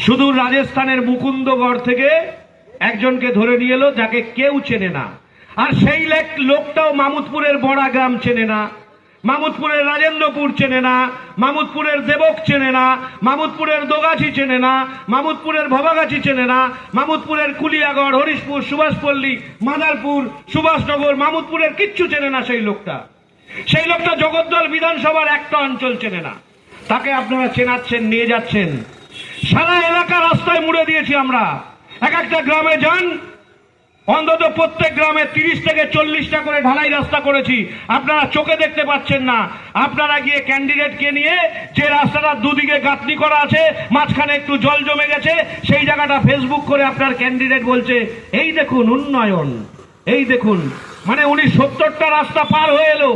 সুদূর রাজস্থানের মুকুন্দগড় থেকে একজনকে ধরে নিয়ে এলো যাকে কেউ চেনে না, আর সেই লোকটাও মামুদপুরের বড়া গ্রাম চেনে না, মামুদপুরের রাজেন্দ্রপুর চেনে না, মামুদপুরের দেবক চেনে না, মামুদপুরের দোগাছি চেনে না, মামুদপুরের ভবাগাছি চেনে না, মামুদপুরের কুলিয়াগড়, হরিশপুর, সুভাষপল্লী, মাদারপুর, সুভাষনগর, মামুদপুরের কিচ্ছু চেনে না। সেই লোকটা জগদ্দল বিধানসভার একটা অঞ্চল চেনে না। তাকে আপনারা চেনাচ্ছেন, নিয়ে যাচ্ছেন, সারা এলাকা রাস্তায় মুড়ে দিয়েছি আমরা। এক একটা গ্রামে যান, অন্তত প্রত্যেক গ্রামে 30 থেকে 40টা করে ঢালাই রাস্তা করেছি। আপনারা চোখে দেখতে পাচ্ছেন না। আপনারা গিয়ে ক্যান্ডিডেটকে নিয়ে যে রাস্তাটা দুদিকে গাঁথনি করা আছে, মাঝখানে একটু জল জমে গেছে, সেই জায়গাটা ফেসবুক করে আপনার ক্যান্ডিডেট বলছে এই দেখুন উন্নয়ন, এই দেখুন। মানে উনি 70টা রাস্তা পার হয়ে এলো,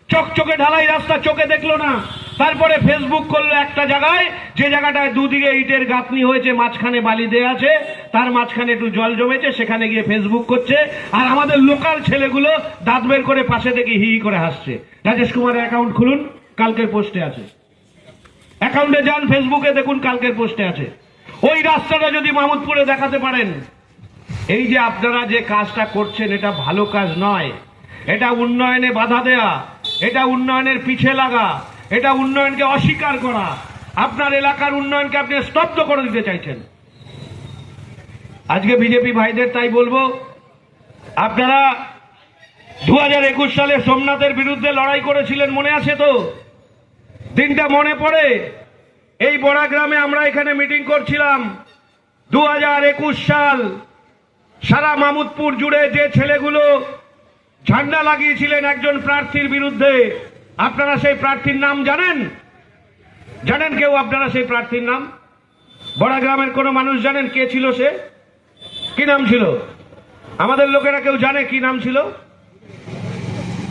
চকচকে ঢালাই রাস্তা চোখে দেখলো না। তারপরে ফেসবুক করলো একটা জায়গায়, যে জায়গাটায় দুদিকে ইটের গাঁথনি হয়েছে, মাঝখানে বালি দেয়া আছে, তার মাঝখানে একটু জল জমেছে, সেখানে গিয়ে ফেসবুক করছে। আর আমাদের লোকাল ছেলেগুলো দাঁত বের করে পাশে থেকে হি করে হাসছে। রাজেশ কুমারের অ্যাকাউন্ট খুলুন, কালকের পোস্টে আছে। অ্যাকাউন্টে যান, ফেসবুকে দেখুন, কালকের পোস্টে আছে। ওই রাস্তাটা যদি মামুদপুরে দেখাতে পারেন, এই যে আপনারা যে কাজটা করছেন এটা ভালো কাজ নয়, এটা উন্নয়নে বাধা দেয়া, এটা উন্নয়নের পিছে লাগা, এটা উন্নয়নকে অস্বীকার করা। আপনার এলাকার উন্নয়নকে আপনি স্তব্ধ করে দিতে চাইছেন। আজকে বিজেপি ভাইদের তাই বলবো, আপনারা 2021 সালে সোমনাথের বিরুদ্ধে লড়াই করেছিলেন, মনে আছে তো? দিনটা মনে পড়ে? এই বড়া গ্রামে আমরা এখানে মিটিং করছিলাম। 2021 সাল সারা মামুদপুর জুড়ে যে ছেলেগুলো ঝান্ডা লাগিয়েছিলেন একজন প্রার্থীর বিরুদ্ধে, আপনারা সেই প্রার্থীর নাম জানেন? জানেন কেউ আপনারা সেই প্রার্থীর নাম? বড়া গ্রামের কোনো মানুষ জানেন কে ছিল সে? কি নাম ছিল? আমাদের লোকেরা কেউ জানে কি নাম ছিল?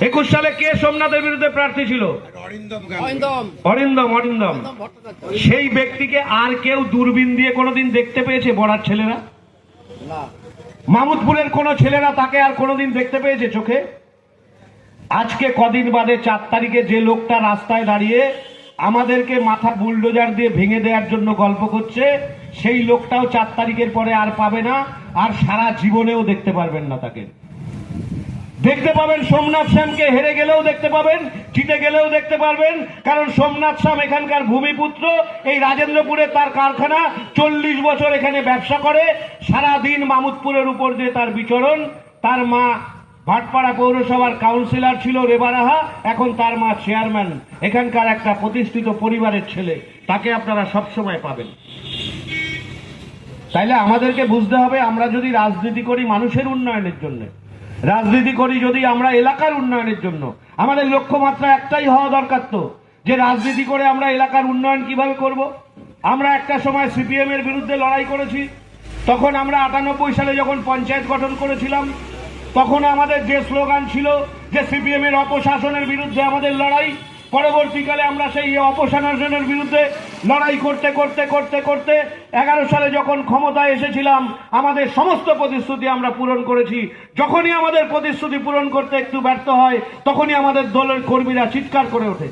21 সালে কে সোমনাথের বিরুদ্ধে প্রার্থী ছিল? অরিন্দম। সেই ব্যক্তিকে আর কেউ দূরবীন দিয়ে কোনোদিন দেখতে পেয়েছে বড়ার ছেলেরা? মামুদপুরের কোন ছেলেরা তাকে আর কোনোদিন দেখতে পেয়েছে চোখে? আজকে কদিন বাদে 4 তারিখে যে লোকটা রাস্তায় দাঁড়িয়ে আমাদেরকে মাথা বুলডোজার দিয়ে ভেঙে দেওয়ার জন্য গল্প করছে, সেই লোকটাও 4 তারিখের পরে আর পাবে না, আর সারা জীবনেও দেখতে পারবেন না তাকে। দেখতে পাবেন সোমনাথ শ্যামকে, হেরে গেলেও দেখতে পাবেন, জিতে গেলেও দেখতে পারবেন। কারণ সোমনাথ শ্যাম এখানকার ভূমিপুত্র, এই রাজেন্দ্রপুরে তার কারখানা, 40 বছর এখানে ব্যবসা করে, সারা দিন মামুদপুরের উপর দিয়ে তার বিচরণ। তার মা ভাটপাড়া পৌরসভার কাউন্সিলর ছিল রেবারাহা, এখন তার মা চেয়ারম্যান। এখানকার একটা প্রতিষ্ঠিত পরিবারের ছেলে, তাকে আপনারা সবসময় পাবেন। তাইলে আমাদেরকে বুঝতে হবে, আমরা যদি রাজনীতি করি মানুষের উন্নয়নের জন্য, রাজনীতি করি যদি আমরা এলাকার উন্নয়নের জন্য, আমাদের লক্ষ্যমাত্রা একটাই হওয়া দরকার তো, যে রাজনীতি করে আমরা এলাকার উন্নয়ন কিভাবে করব। আমরা একটা সময় সিপিএম এর বিরুদ্ধে লড়াই করেছি। তখন আমরা 98 সালে যখন পঞ্চায়েত গঠন করেছিলাম, তখন আমাদের যে স্লোগান ছিল যে সিপিএম এর অপশাসনের বিরুদ্ধে আমাদের লড়াই। পরবর্তীকালে আমরা সেই অপশাসনের বিরুদ্ধে লড়াই করতে করতে করতে করতে 11 সালে যখন ক্ষমতায় এসেছিলাম, আমাদের সমস্ত প্রতিশ্রুতি আমরা পূরণ করেছি। যখনই আমাদের প্রতিশ্রুতি পূরণ করতে একটু ব্যর্থ হয়, তখনই আমাদের দলের কর্মীরা চিৎকার করে ওঠে।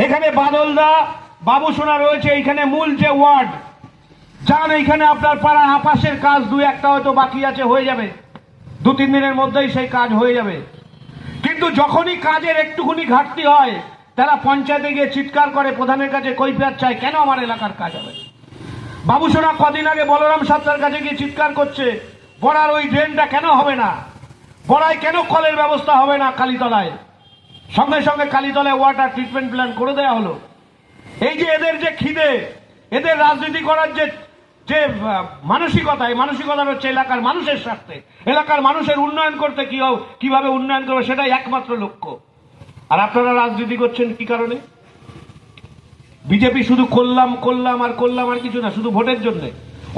এখানে বাদলদা, বাবুসোনা রয়েছে, এইখানে মূল যে ওয়ার্ড, যান এইখানে আপনার পাড়া আপাশের কাজ 2-1টা হয়তো বাকি আছে, হয়ে যাবে 2-3 দিনের মধ্যেই সেই কাজ হয়ে যাবে। কিন্তু যখনই কাজের একটুখানি ঘাটতি হয়, তারা পঞ্চায়েতে গিয়ে চিৎকার করে, প্রধানের কাছে কৈফিয়ত চায়, কেন আমার এলাকার কাজ হবে। বাবুসোনা কদিন আগে বলরাম সাত্তার কাছে গিয়ে চিৎকার করছে, বড়ার ওই ড্রেনটা কেন হবে না, বড়ায় কেন কলের ব্যবস্থা হবে না কালীতলায়। সঙ্গে সঙ্গে কালীতলায় ওয়াটার ট্রিটমেন্ট প্ল্যান করে দেওয়া হলো। এই যে এদের যে খিদে, এদের রাজনীতি করার যে যে মানসিকতা, এই মানসিকতা হচ্ছে এলাকার মানুষের স্বার্থে, এলাকার মানুষের উন্নয়ন করতে কিভাবে উন্নয়ন করবে, সেটাই একমাত্র লক্ষ্য। আর আপনারা রাজনীতি করছেন কি কারণে? বিজেপি শুধু করলাম আর কিছু না, শুধু ভোটের জন্য,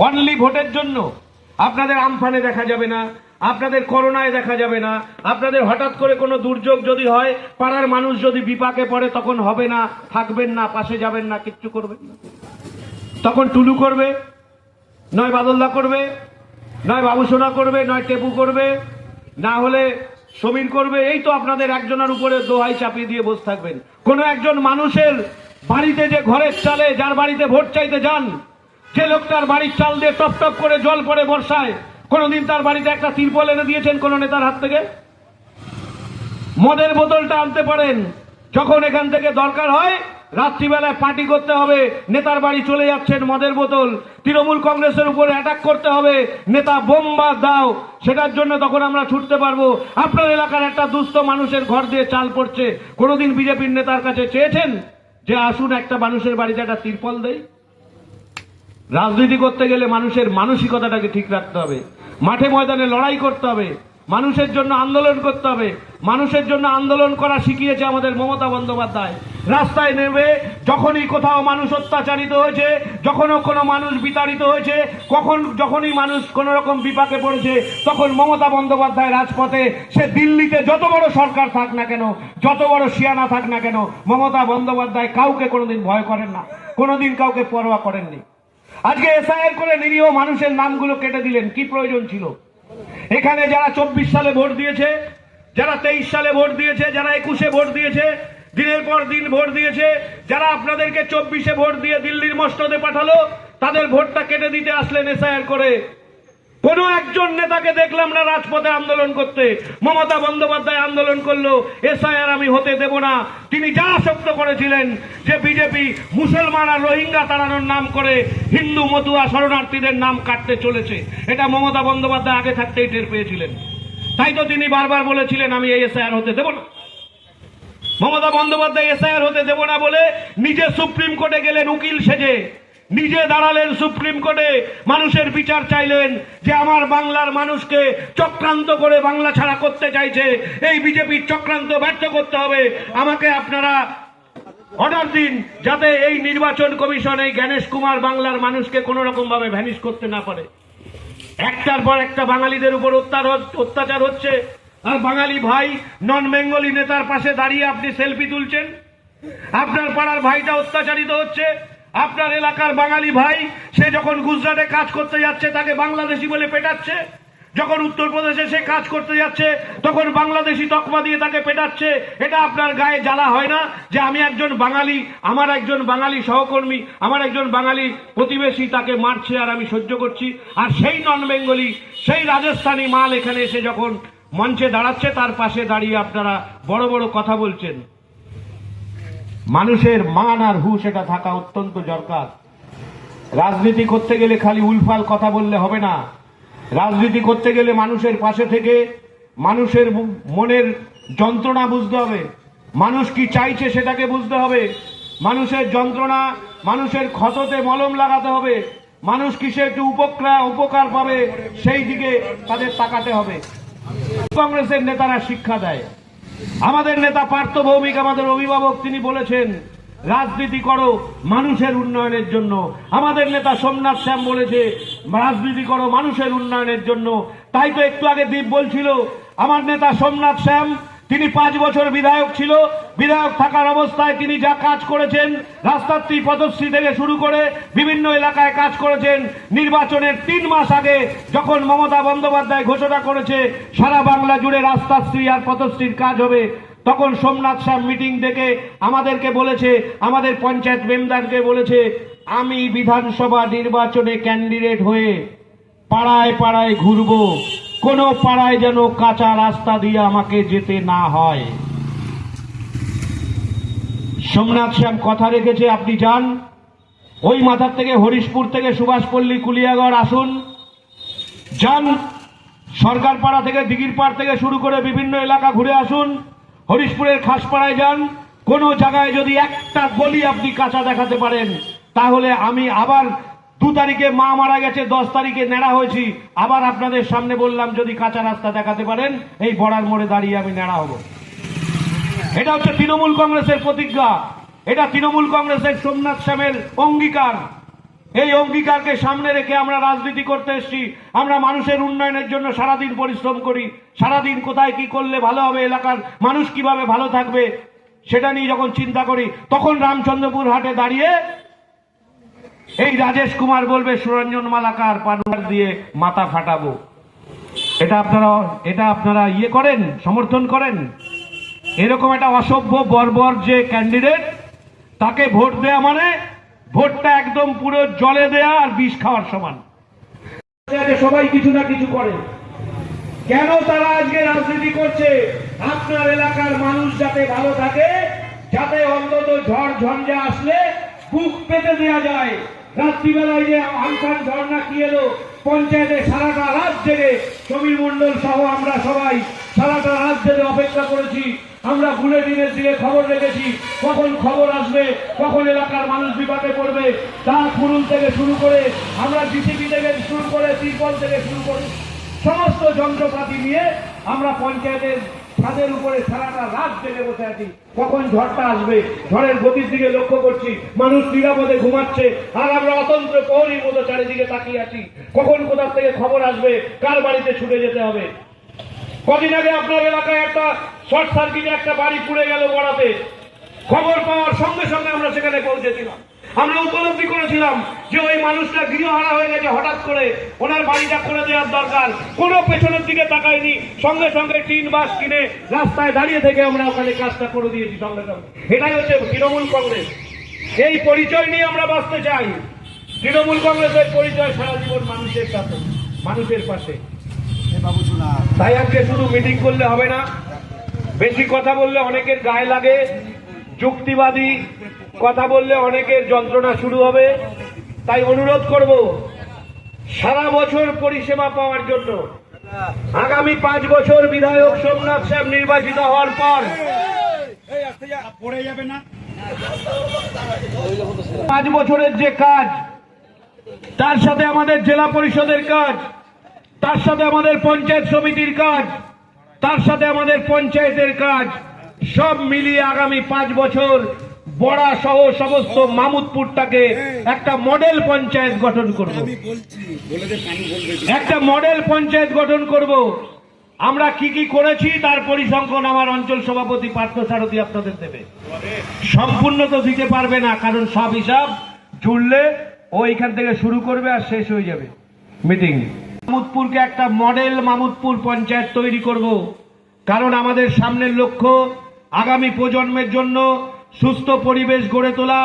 অনলি ভোটের জন্য। আপনাদের আমফানে দেখা যাবে না, আপনাদের করোনায় দেখা যাবে না, আপনাদের হঠাৎ করে কোনো দুর্যোগ যদি হয়, পাড়ার মানুষ যদি বিপাকে পড়ে, তখন হবে না, থাকবেন না, পাশে যাবেন না, কিচ্ছু করবেন না। তখন টুলু করবে, নয় বাদলদা করবে, নয় বাবুসোনা করবে, নয় টেপু করবে, না হলে সমীর করবে। এই তো আপনাদের একজনের উপরে দোহাই চাপিয়ে দিয়ে বসে থাকবেন। কোনো একজন মানুষের বাড়িতে যে ঘরের চালে, যার বাড়িতে ভোট চাইতে যান, যে লোকটার বাড়ির চাল দিয়ে টপ টপ করে জল পড়ে বর্ষায়, কোনোদিন তার বাড়িতে একটা তিরপল এনে দিয়েছেন কোন নেতার হাত থেকে? মদের বোতলটা আনতে পারেন, যখন এখান থেকে দরকার হয় রাত্রিবেলায় পার্টি করতে হবে, নেতার বাড়ি চলে যাচ্ছেন মদের বোতল, তৃণমূল কংগ্রেসের উপরে অ্যাটাক করতে হবে, নেতা বোমা দাও, সেটার জন্য তখন আমরা ছুটতে পারবো। আপনার এলাকার একটা দুস্থ মানুষের ঘর দিয়ে চাল পড়ছে, কোনোদিন বিজেপির নেতার কাছে চেয়েছেন যে আসুন একটা মানুষের বাড়িতে একটা তিরপল দেই? রাজনীতি করতে গেলে মানুষের মানসিকতাটাকে ঠিক রাখতে হবে, মাঠে ময়দানে লড়াই করতে হবে, মানুষের জন্য আন্দোলন করতে হবে। মানুষের জন্য আন্দোলন করা শিখিয়েছে আমাদের মমতা বন্দ্যোপাধ্যায়। রাস্তায় নেমে যখনই কোথাও মানুষ অত্যাচারিত হয়েছে, যখনও কোনো মানুষ বিতাড়িত হয়েছে, যখনই মানুষ কোন রকম বিপাকে পড়েছে, তখন মমতা বন্দ্যোপাধ্যায় রাজপথে, সে দিল্লিতে যত বড় সরকার থাক না কেন, যত বড় শিয়ানা থাক না কেন, মমতা বন্দ্যোপাধ্যায় কাউকে কোনোদিন ভয় করেন না, কোনোদিন কাউকে পরোয়া করেননি। আজকে এসআইআর করে নিরীহ মানুষের নামগুলো কেটে দিলেন, কি প্রয়োজন ছিল? এখানে যারা 24 সালে ভোট দিয়েছে, যারা 23 সালে ভোট দিয়েছে, যারা 21-এ ভোট দিয়েছে, দিনের পর দিন ভোট দিয়েছে, যারা আপনাদেরকে 24-এ ভোট দিয়ে দিল্লির মসনদে পাঠালো, তাদের ভোটটা কেটে দিতে আসলেন এসআইআর করে। কোন একজন নেতাকে দেখলাম না রাজপথে আন্দোলন করতে। মমতা বন্দ্যোপাধ্যায় আন্দোলন করলো, এসআইআর আমি হতে দেব না। তিনি যা শক্ত করেছিলেন যে বিজেপি মুসলমান আর রোহিঙ্গা তাড়ানোর নাম করে হিন্দু মতুয়া শরণার্থীদের নাম কাটতে চলেছে, এটা মমতা বন্দ্যোপাধ্যায় আগে থাকতেই টের পেয়েছিলেন। তাই তো তিনি বারবার বলেছিলেন আমি এই এসআইআর হতে দেব না। মমতা বন্দ্যোপাধ্যায় এসআইআর হতে দেব না বলে নিজে সুপ্রিম কোর্টে গেলেন উকিল সেজে, নিজে দাঁড়ালেন সুপ্রিম কোর্টে, মানুষের বিচার চাইলেন যে আমার বাংলার মানুষকে চক্রান্ত করে বাংলা ছাড়া করতে চাইছে, এই বিজেপির চক্রান্ত ব্যর্থ করতে হবে, আমাকে আপনারা অর্ডার দিন যাতে এই নির্বাচন কমিশন এই জ্ঞানেশ কুমার বাংলার মানুষকে কোন রকম ভাবে ভ্যানিশ করতে না পারে। একটার পর একটা বাঙালিদের উপর অত্যাচার হচ্ছে, আর বাঙালি ভাই নন বেঙ্গলি নেতার পাশে দাঁড়িয়ে আপনি সেলফি তুলছেন। আপনার পাড়ার ভাইটা অত্যাচারিত হচ্ছে, আপনার এলাকার বাঙালি ভাই সে যখন গুজরাটে কাজ করতে যাচ্ছে তাকে বাংলাদেশি বলে পেটাচ্ছে, যখন উত্তরপ্রদেশে সে কাজ করতে যাচ্ছে তখন বাংলাদেশি তকমা দিয়ে তাকে পেটাচ্ছে। এটা আপনার গায়ে জ্বালা হয় না যে আমি একজন বাঙালি, আমার একজন বাঙালি সহকর্মী, আমার একজন বাঙালি প্রতিবেশী তাকে মারছে আর আমি সহ্য করছি? আর সেই নন বেঙ্গলি, সেই রাজস্থানী মাল এখানে এসে যখন মঞ্চে দাঁড়াচ্ছে তার পাশে দাঁড়িয়ে আপনারা বড় বড় কথা বলছেন। মানুষের মান আর হুঁশ এটা থাকা অত্যন্ত দরকার। রাজনীতি করতে গেলে খালি উলফাল কথা বললে হবে না, রাজনীতি করতে গেলে মানুষের পাশে থেকে মানুষের মনের যন্ত্রণা বুঝতে হবে, মানুষ কি চাইছে সেটাকে বুঝতে হবে, মানুষের যন্ত্রণা, মানুষের ক্ষততে মলম লাগাতে হবে, মানুষ কিসে একটু উপকার পাবে সেই দিকে তাদের তাকাতে হবে। কংগ্রেসের নেতারা শিক্ষা দেয়। আমাদের নেতা পার্থ ভৌমিক, আমাদের অভিভাবক, তিনি বলেছেন রাজনীতি করো মানুষের উন্নয়নের জন্য। আমাদের নেতা সোমনাথ শ্যাম বলেছে রাজনীতি করো মানুষের উন্নয়নের জন্য। তাই তো একটু আগে দীপ বলছিল আমার নেতা সোমনাথ শ্যাম, তিনি 5 বছর বিধায়ক ছিল, বিধায়ক থাকার অবস্থায় তিনি যা কাজ করেছেন, রাস্তাশ্রী পথশ্রী থেকে শুরু করে বিভিন্ন এলাকায় কাজ করেছেন। নির্বাচনের 3 মাস আগে যখন মমতা বন্দ্যোপাধ্যায় ঘোষণা করেছে সারা বাংলা জুড়ে রাস্তাশ্রী আর পথশ্রীর কাজ হবে, তখন সোমনাথ শ্যাম মিটিং ডেকে আমাদেরকে বলেছে, আমাদের পঞ্চায়েত মেম্বারকে বলেছে আমি বিধানসভা নির্বাচনে ক্যান্ডিডেট হয়ে পাড়ায় পাড়ায় ঘুরবো, কোনো পাড়ায় যেন কাঁচা রাস্তা দিয়ে আমাকে যেতে না হয়। সোমনাথ শ্যাম কথা রেখেছে, আপনি যান ওই মাথার থেকে হরিশপুর থেকে সুভাষপল্লী কুলিয়াগড় আসুন, যান সরকারপাড়া থেকে দিঘির পাড় থেকে শুরু করে বিভিন্ন এলাকা ঘুরে আসুন, হরিশপুরের খাসপাড়ায় যান, কোনো জায়গায় যদি একটা গলি আপনি কাঁচা দেখাতে পারেন তাহলে আমি আবার 2 তারিখে মা মারা গেছে, 10 তারিখে নেড়া হয়েছি, আবার আপনাদের সামনে বললাম যদি কাঁচা রাস্তা দেখাতে পারেন এই বড়ার মোড়ে দাঁড়িয়ে আমি নেড়া হব। এটা হচ্ছে তৃণমূল কংগ্রেসের প্রতিজ্ঞা, এটা তৃণমূল কংগ্রেসের সোমনাথ শ্যামের অঙ্গীকার। এই অঙ্গীকারকে সামনে রেখে আমরা রাজনীতি করতে এসেছি। আমরা মানুষের উন্নয়নের জন্য সারাদিন পরিশ্রম করি, সারাদিন কোথায় কি করলে ভালো হবে, এলাকার মানুষ কিভাবে ভালো থাকবে সেটা নিয়ে যখন চিন্তা করি, তখন রামচন্দ্রপুর হাটে দাঁড়িয়ে এই রাজেশ কুমার বলবে সুরঞ্জন মালাকার পানুয়ার দিয়ে মাথা ফাটাবো। এটা আপনারা ইয়ে করেন, সমর্থন করেন? এরকম একটা অসভ্য বর্বর যে ক্যান্ডিডেট, তাকে ভোট দেয়া মানে ভোটটা একদম পুরো জলে দেয়া আর বিষ খাওয়ার সমান। সবাই কিছু না কিছু করে, কেন তারা আজকে রাজনীতি করছে? আপনার এলাকার মানুষ যাতে ভালো থাকে, যাতে অন্তত ঝড় ঝঞ্ঝা আসলে বুক পেতে দেওয়া যায়। রাত্রিবেলায় যে আমফান ঝর্ণা কি এলো, পঞ্চায়েতে সারাটা রাত জেগে সমীর মণ্ডল সহ আমরা সবাই সারাটা রাত জেগে অপেক্ষা করেছি। আমরা বুলেটিনের দিকে খবর রেখেছি কখন খবর আসবে, কখন এলাকার মানুষ বিপদে পড়বে। তা কুরুল থেকে শুরু করে আমরা জিসিবি থেকে শুরু করে তিরপল থেকে শুরু করে সমস্ত যন্ত্রপাতি নিয়ে আমরা পঞ্চায়েতের ছাদের উপরে সারাটা রাত জেগে বসে আছি কখন ঝড়টা আসবে। ঝড়ের গতির দিকে লক্ষ্য করছি, মানুষ নিরাপদে ঘুমাচ্ছে আর আমরা অতন্ত্র প্রহরীর মতো চারিদিকে তাকিয়ে আছি কখন কোথা থেকে খবর আসবে, কার বাড়িতে ছুটে যেতে হবে। কদিন আগে আপনার এলাকায় একটা শর্ট সার্কিটে একটা বাড়ি পুড়ে গেল বড়াতে। খবর পাওয়ার সঙ্গে সঙ্গে আমরা সেখানে পৌঁছেছিলাম। আমরা উপলব্ধি করেছিলাম যে ওই মানুষটা গৃহহারা হয়ে গেছে, হঠাৎ করে ওনার বাড়িটা করে দেওয়ার দরকার। কোনো পেছনের দিকে তাকায়নি, সঙ্গে সঙ্গে টিন বাস কিনে রাস্তায় দাঁড়িয়ে থেকে আমরা ওখানে কাজটা করে দিয়েছি সঙ্গে সঙ্গে। এটাই হচ্ছে তৃণমূল কংগ্রেস। এই পরিচয় নিয়ে আমরা বাঁচতে চাই। তৃণমূল কংগ্রেসের পরিচয় সারা জীবন মানুষের সাথে, মানুষের পাশে। তাই আজকে শুধু মিটিং করলে হবে না, বেশি কথা বললে অনেকের গায়ে লাগে, যুক্তিবাদী কথা বললে অনেকের যন্ত্রণা শুরু হবে। তাই অনুরোধ করব, সারা বছর পরিষেবা পাওয়ার জন্য আগামী 5 বছর বিধায়ক সোমনাথ শ্যাম নির্বাচিত হওয়ার পর 5 বছরের যে কাজ, তার সাথে আমাদের জেলা পরিষদের কাজ, তার সাথে আমাদের পঞ্চায়েত সমিতির কাজ, তার সাথে আমাদের পঞ্চায়েতের কাজ, সব মিলিয়ে আগামী 5 বছর বড়া সহ সমস্ত মামুদপুরটাকে একটা মডেল পঞ্চায়েত গঠন করব। একটা মডেল পঞ্চায়েত গঠন করব। আমরা কি কি করেছি তার পরিসংখ্যান আমার অঞ্চল সভাপতি পার্থ সারথী আপনাদের দেবে। সম্পূর্ণ তো দিতে পারবে না, কারণ সব হিসাব জুড়লে ও এখান থেকে শুরু করবে আর শেষ হয়ে যাবে মিটিং। মামুদপুরকে একটা মডেল মামুদপুর পঞ্চায়েত তৈরি করব, কারণ আমাদের সামনের লক্ষ্য আগামী প্রজন্মের জন্য সুস্থ পরিবেশ গড়ে তোলা,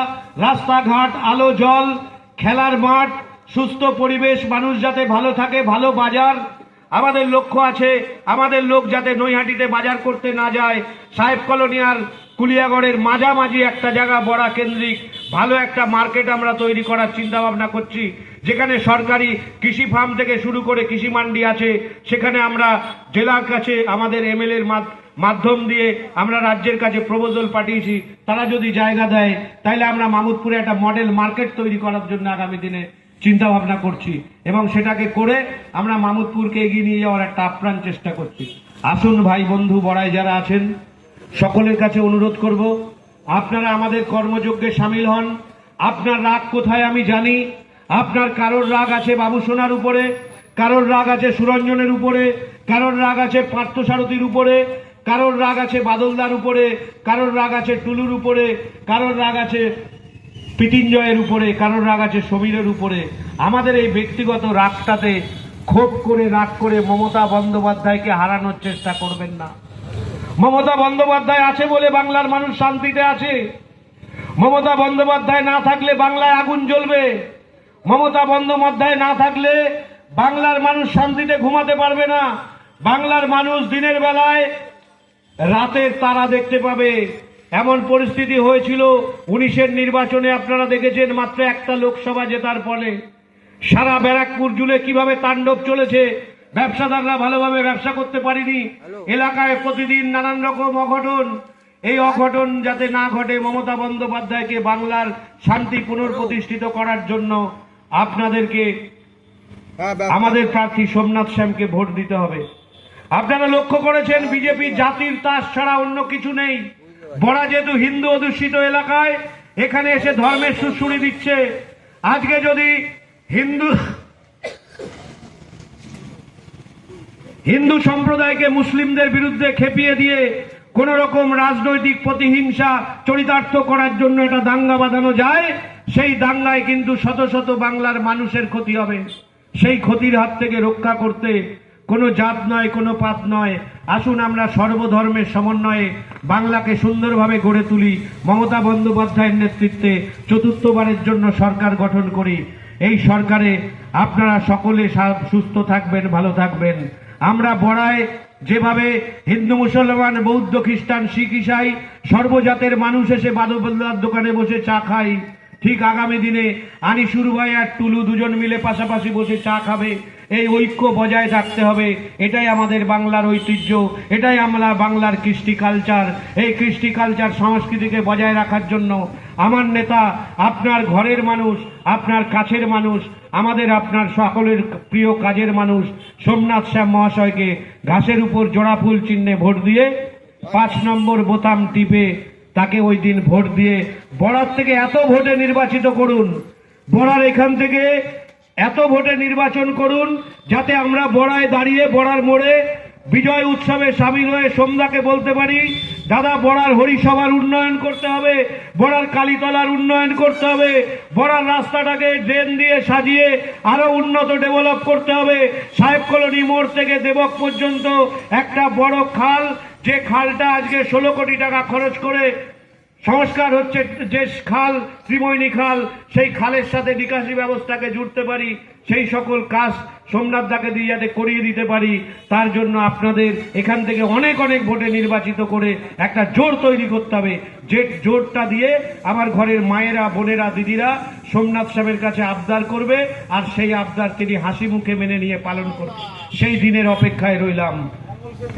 রাস্তাঘাট, আলো জল, খেলার মাঠ, সুস্থ পরিবেশ, মানুষ যাতে ভালো থাকে, ভালো বাজার। আমাদের লক্ষ্য আছে আমাদের লোক যাতে নৈহাটিতে বাজার করতে না যায়, সাহেব কলোনি আর কুলিয়াগড়ের মাঝামাঝি একটা জায়গা বড়া কেন্দ্রিক ভালো একটা মার্কেট আমরা তৈরি করার চিন্তা ভাবনা করছি, যেখানে সরকারি কৃষি ফার্ম থেকে শুরু করে কৃষি মান্ডি আছে। সেখানে আমরা জেলার কাছে আমাদের এমএলএর মাধ্যম দিয়ে আমরা রাজ্যের কাছে প্রপোজাল পাঠিয়েছি, তারা যদি জায়গা দেয় তাহলে আমরা মামুদপুরে একটা মডেল মার্কেট তৈরি করার জন্য আগামী দিনে চিন্তা ভাবনা করছি এবং সেটাকে করে আমরা মামুদপুরকে এগিয়ে নিয়ে যাওয়ার একটা আপ্রাণ চেষ্টা করছি। আসুন ভাই বন্ধু বড়াই যারা আছেন, সকলের কাছে অনুরোধ করব, আপনারা আমাদের কর্মযজ্ঞে সামিল হন। আপনার রাগ কোথায় আমি জানি। আপনার কারোর রাগ আছে বাবু সোনার উপরে, কারোর রাগ আছে সুরঞ্জনের উপরে, কারোর রাগ আছে পার্থ সারথীর উপরে, কারোর রাগ আছে বাদলদার উপরে, কারোর রাগ আছে টুলুর উপরে, কারোর রাগ আছে পিতিঞ্জয়ের উপরে, কারোর রাগ আছে সমীরের উপরে। আমাদের এই ব্যক্তিগত রাগটাতে ক্ষোভ করে রাগ করে মমতা বন্দ্যোপাধ্যায়কে হারানোর চেষ্টা করবেন না। মমতা বন্দ্যোপাধ্যায় আছে বলে বাংলার মানুষ শান্তিতে আছে। মমতা বন্দ্যোপাধ্যায় না থাকলে বাংলায় আগুন জ্বলবে। মমতা বন্দ্যোপাধ্যায় না থাকলে বাংলার মানুষ শান্তিতে ঘুমাতে পারবে না। বাংলার মানুষ দিনের বেলায় রাতের তারা দেখতে পাবে। এমন পরিস্থিতি হয়েছিল 19-এর নির্বাচনে, আপনারা দেখেছেন মাত্র একটা লোকসভা জেতার ফলে সারা ব্যারাকপুর জুড়ে কিভাবে তাণ্ডব চলেছে। ব্যবসাদাররা ভালোভাবে ব্যবসা করতে পারেনি। এলাকায় প্রতিদিন নানান রকম অঘটন। এই অঘটন যাতে না ঘটে, মমতা বন্দ্যোপাধ্যায়কে বাংলার শান্তি পুনঃপ্রতিষ্ঠিত করার জন্য আপনাদেরকে আমাদের প্রার্থী সোমনাথ শ্যামকে ভোট দিতে হবে। আপনারা লক্ষ্য করেছেন বিজেপি জাতির তাস ছাড়া অন্য কিছু নেই। বড়া যেহেতু হিন্দু অধ্যুষিত এলাকায়, এখানে এসে ধর্মের সুড়সুড়ি দিচ্ছে। আজকে যদি হিন্দু সম্প্রদায়কে মুসলিমদের বিরুদ্ধে খেপিয়ে দিয়ে কোন রকম রাজনৈতিক প্রতিহিংসা চরিতার্থ করার জন্য এটা দাঙ্গা বাঁধানো যায়, সেই দাঙ্গায় কিন্তু শত শত বাংলার মানুষের ক্ষতি হবে। সেই ক্ষতির হাত থেকে রক্ষা করতে কোনো জাত নয়, কোনো পাত নয়। আসুন আমরা সর্বধর্মের সমন্বয়ে বাংলাকে সুন্দরভাবে গড়ে তুলি। মমতা বন্দ্যোপাধ্যায়ের নেতৃত্বে চতুর্থবারের জন্য সরকার গঠন করি। এই সরকারে আপনারা সকলে সুস্থ থাকবেন, ভালো থাকবেন। আমরা বড়ায় যেভাবে হিন্দু, মুসলমান, বৌদ্ধ, খ্রিস্টান, শিখ, ইসাই সর্বজাতের মানুষ এসে বাদুল্লার দোকানে বসে চা খাই, ঠিক আগামী দিনে আনিসুর ভাই আর টুলু দুজন মিলে পাশাপাশি বসে চা খাবে। এই ঐক্য বজায় থাকতে হবে। এটাই আমাদের বাংলার ঐতিহ্য, এটাই আমরা বাংলার কৃষ্টি কালচার। এই কৃষ্টি কালচার সংস্কৃতিকে বজায় রাখার জন্য আমার নেতা, আপনার ঘরের মানুষ, আপনার কাছের মানুষ, আমাদের আপনার সকলের প্রিয় কাজের মানুষ সোমনাথ শ্যাম মহাশয়কে ঘাসের উপর জোড়া ফুল চিহ্নে ভোট দিয়ে 5 নম্বর বোতাম টিপে তাকে ওই দিন ভোট দিয়ে বড়ার থেকে এত ভোটে নির্বাচিত করুন, বড়ার এখান থেকে এত ভোটে নির্বাচন করুন যাতে আমরা বড়ায় দাঁড়িয়ে বড়ার মোড়ে বিজয় উৎসবে সামিল হয়ে সোমদাকে বলতে পারি, দাদা বড়ার হরিসভার উন্নয়ন করতে হবে, বড়ার কালীতলার উন্নয়ন করতে হবে, বড়ার রাস্তাটাকে ড্রেন দিয়ে সাজিয়ে আরো উন্নত ডেভেলপ করতে হবে। সাহেব কলোনি মোড় থেকে দেবক পর্যন্ত একটা বড় খাল, যে খালটা আজকে 16 কোটি টাকা খরচ করে সংস্কার হচ্ছে, যে খাল ত্রিমোহিনী খাল, সেই খালের সাথে নিকাশি ব্যবস্থাকে জুড়তে পারি, সেই সকল কাজ সোমনাথ দাকে দিয়ে যাতে করিয়ে দিতে পারি, তার জন্য আপনাদের এখান থেকে অনেক অনেক ভোটে নির্বাচিত করে একটা জোর তৈরি করতে হবে। যে জোরটা দিয়ে আমার ঘরের মায়েরা, বোনেরা, দিদিরা সোমনাথ সাহেবের কাছে আবদার করবে, আর সেই আবদার তিনি হাসি মুখে মেনে নিয়ে পালন করবে। সেই দিনের অপেক্ষায় রইলাম।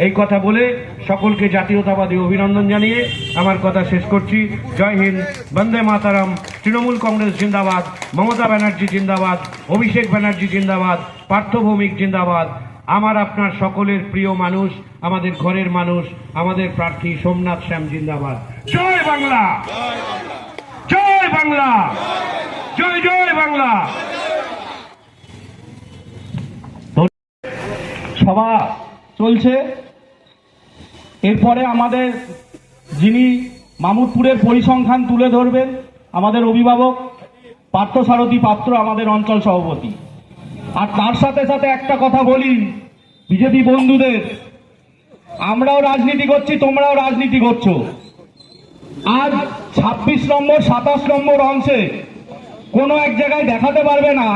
এই কথা বলে সকলকে জাতীয়তাবাদী অভিনন্দন জানিয়ে আমার কথা শেষ করছি। জয় হিন্দ, বন্দে মাতারাম। তৃণমূল কংগ্রেস জিন্দাবাদ, মমতা ব্যানার্জি জিন্দাবাদ, অভিষেক ব্যানার্জি জিন্দাবাদ, পার্থ ভৌমিক জিন্দাবাদ। আমার আপনার সকলের প্রিয় মানুষ, আমাদের ঘরের মানুষ, আমাদের প্রার্থী সোমনাথ শ্যাম জিন্দাবাদ। জয় বাংলা, জয় বাংলা, জয় জয় বাংলা।
সভা চলছে। এরপরে আমাদের যিনি মামুদপুরের পরিসংখ্যান তুলে ধরবেন আমাদের অভিভাবক পার্থসারথী পাত্র, আমাদের অঞ্চল সভাপতি। আর তার সাথে সাথে একটা কথা বলি বিজেপি বন্ধুদের, আমরাও রাজনীতি করছি, তোমরাও রাজনীতি করছো। আজ 26 নম্বর 27 নম্বর অংশে কোনো এক জায়গায় দেখাতে পারবে না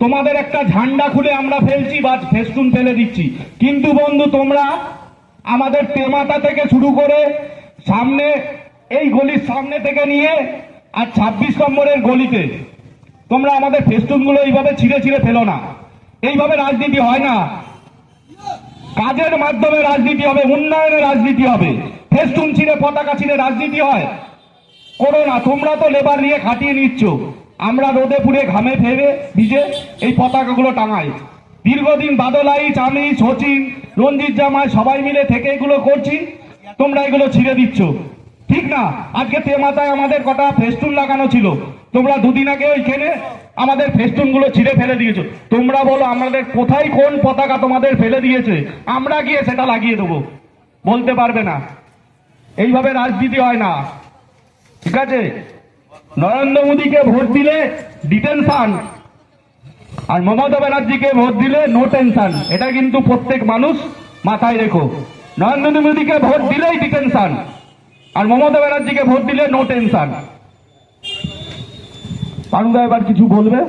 তোমাদের একটা ঝান্ডা খুলে আমরা ফেলছি বা ফেস্টুন ফেলে দিচ্ছি, কিন্তু বন্ধু তোমরা আমাদের তেমাতা থেকে শুরু করে সামনে এই গলির সামনে থেকে নিয়ে আর 26 নম্বরের গলিতে তোমরা আমাদের ফেস্টুনগুলো এইভাবে ছিঁড়ে ছিঁড়ে ফেলো না। এইভাবে রাজনীতি হয় না। কাজের মাধ্যমে রাজনীতি হবে, উন্নয়নের রাজনীতি হবে। ফেস্টুন ছিঁড়ে, পতাকা ছিঁড়ে রাজনীতি হয়? করো না। তোমরা তো লেবার নিয়ে খাটিয়ে নিচ্ছ, আমরা রোদে পুড়ে ঘামে ফেলে ভিজে এই পতাকাগুলো টাঙাই। দীর্ঘদিন বাদলাইচ, আমি, সচিন, রঞ্জিত জামাই সবাই মিলে থেকে এগুলো করছি, তোমরা এগুলো ছিঁড়ে দিচ্ছ। ঠিক না? আজকে তেমাতায় আমাদের কটা ফেস্টুন লাগানো ছিল, তোমরা দুদিন আগে ওইখানে আমাদের ফেস্টুন গুলো ছিঁড়ে ফেলে দিয়েছো। তোমরা বলো আমাদের কোথায় কোন পতাকা তোমাদের ফেলে দিয়েছে, আমরা গিয়ে সেটা লাগিয়ে দেবো? বলতে পারবে না। এইভাবে রাজনীতি হয় না, ঠিক আছে? নরেন্দ্র মোদীকে ভোট দিলে ডিটেনশন, আর মমতা ব্যানার্জিকে ভোট দিলে নো টেনশন। এটা কিন্তু প্রত্যেক মানুষ মাথায় রেখো। নরেন্দ্র মোদীকে ভোট দিলেই ডিটেনশন, আর মমতা ব্যানার্জিকে ভোট দিলে নো টেনশন। পারুদা এবার কিছু বলবে?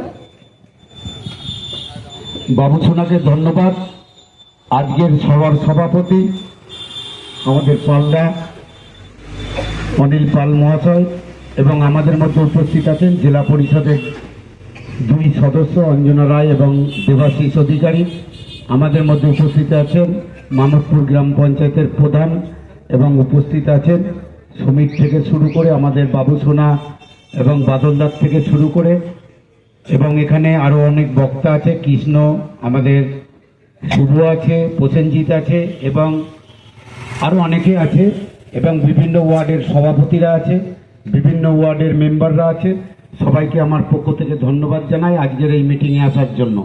বাবু সোনাকে ধন্যবাদ। আজকের সভার সভাপতি আমাদের পালদা অনিল পাল মহাশয়, এবং আমাদের মধ্যে উপস্থিত আছেন জেলা পরিষদের 2 সদস্য অঞ্জনা রায় এবং দেবাশিস অধিকারী। আমাদের মধ্যে উপস্থিত আছেন মামুদপুর গ্রাম পঞ্চায়েতের প্রধান, এবং উপস্থিত আছেন শ্রমিক থেকে শুরু করে আমাদের বাবু সোনা এবং বাদলদার থেকে শুরু করে, এবং এখানে আরও অনেক বক্তা আছে। কৃষ্ণ, আমাদের শুভ আছে, প্রসেনজিৎ আছে, এবং আরও অনেকে আছে, এবং বিভিন্ন ওয়ার্ডের সভাপতিরা আছে, বিভিন্ন ওয়ার্ডের মেম্বাররা আছে। সবাইকে আমার পক্ষ থেকে ধন্যবাদ জানাই আজকের এই মিটিংয়ে আসার জন্য।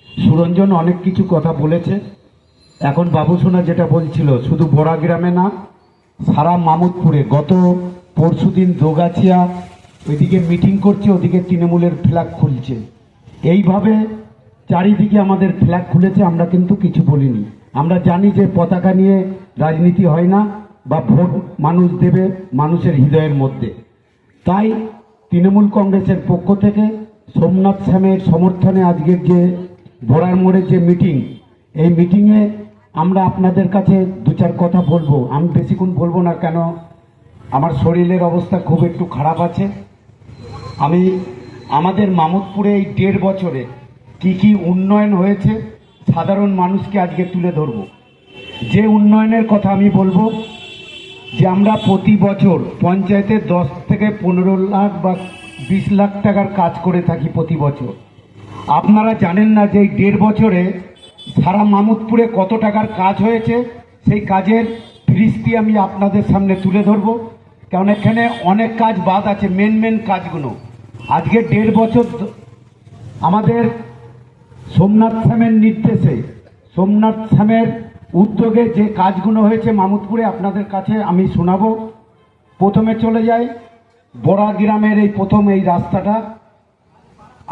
সুরঞ্জন অনেক কিছু কথা বলেছে। এখন বাবু সোনা যেটা বলছিল, শুধু বড়া গ্রামে না, সারা মামুদপুরে গত পরশুদিন দোগাছিয়া ওইদিকে মিটিং করছে, ওদিকে তৃণমূলের ফ্ল্যাগ খুলছে। এইভাবে চারিদিকে আমাদের ফ্ল্যাগ খুলেছে, আমরা কিন্তু কিছু বলিনি। আমরা জানি যে পতাকা নিয়ে রাজনীতি হয় না, বা ভোট মানুষ দেবে মানুষের হৃদয়ের মধ্যে। তাই তৃণমূল কংগ্রেসের পক্ষ থেকে সোমনাথ শ্যামের সমর্থনে আজকের যে বোড়ার মোড়ের যে মিটিং, এই মিটিংয়ে আমরা আপনাদের কাছে দু চার কথা বলবো। আমি বেশিক্ষণ বলবো না, কেন আমার শরীরের অবস্থা খুব একটু খারাপ আছে। আমি আমাদের মামুদপুরে এই 1.5 বছরে কি উন্নয়ন হয়েছে সাধারণ মানুষকে আজকে তুলে ধরব। যে উন্নয়নের কথা আমি বলবো, যে আমরা প্রতি বছর পঞ্চায়েতে 10 থেকে 15 লাখ বা 20 লাখ টাকার কাজ করে থাকি প্রতি বছর। আপনারা জানেন না যে এই 1.5 বছরে সারা মামুদপুরে কত টাকার কাজ হয়েছে। সেই কাজের ফিরিস্তি আমি আপনাদের সামনে তুলে ধরবো, কারণ এখানে অনেক কাজ বাদ আছে, মেন কাজগুলো। আজকে 1.5 বছর আমাদের সোমনাথ শ্যামের নির্দেশে, সোমনাথ শ্যামের উদ্যোগে যে কাজগুলো হয়েছে মামুদপুরে আপনাদের কাছে আমি শোনাবো। প্রথমে চলে যাই বড়া গ্রামের এই প্রথম এই রাস্তাটা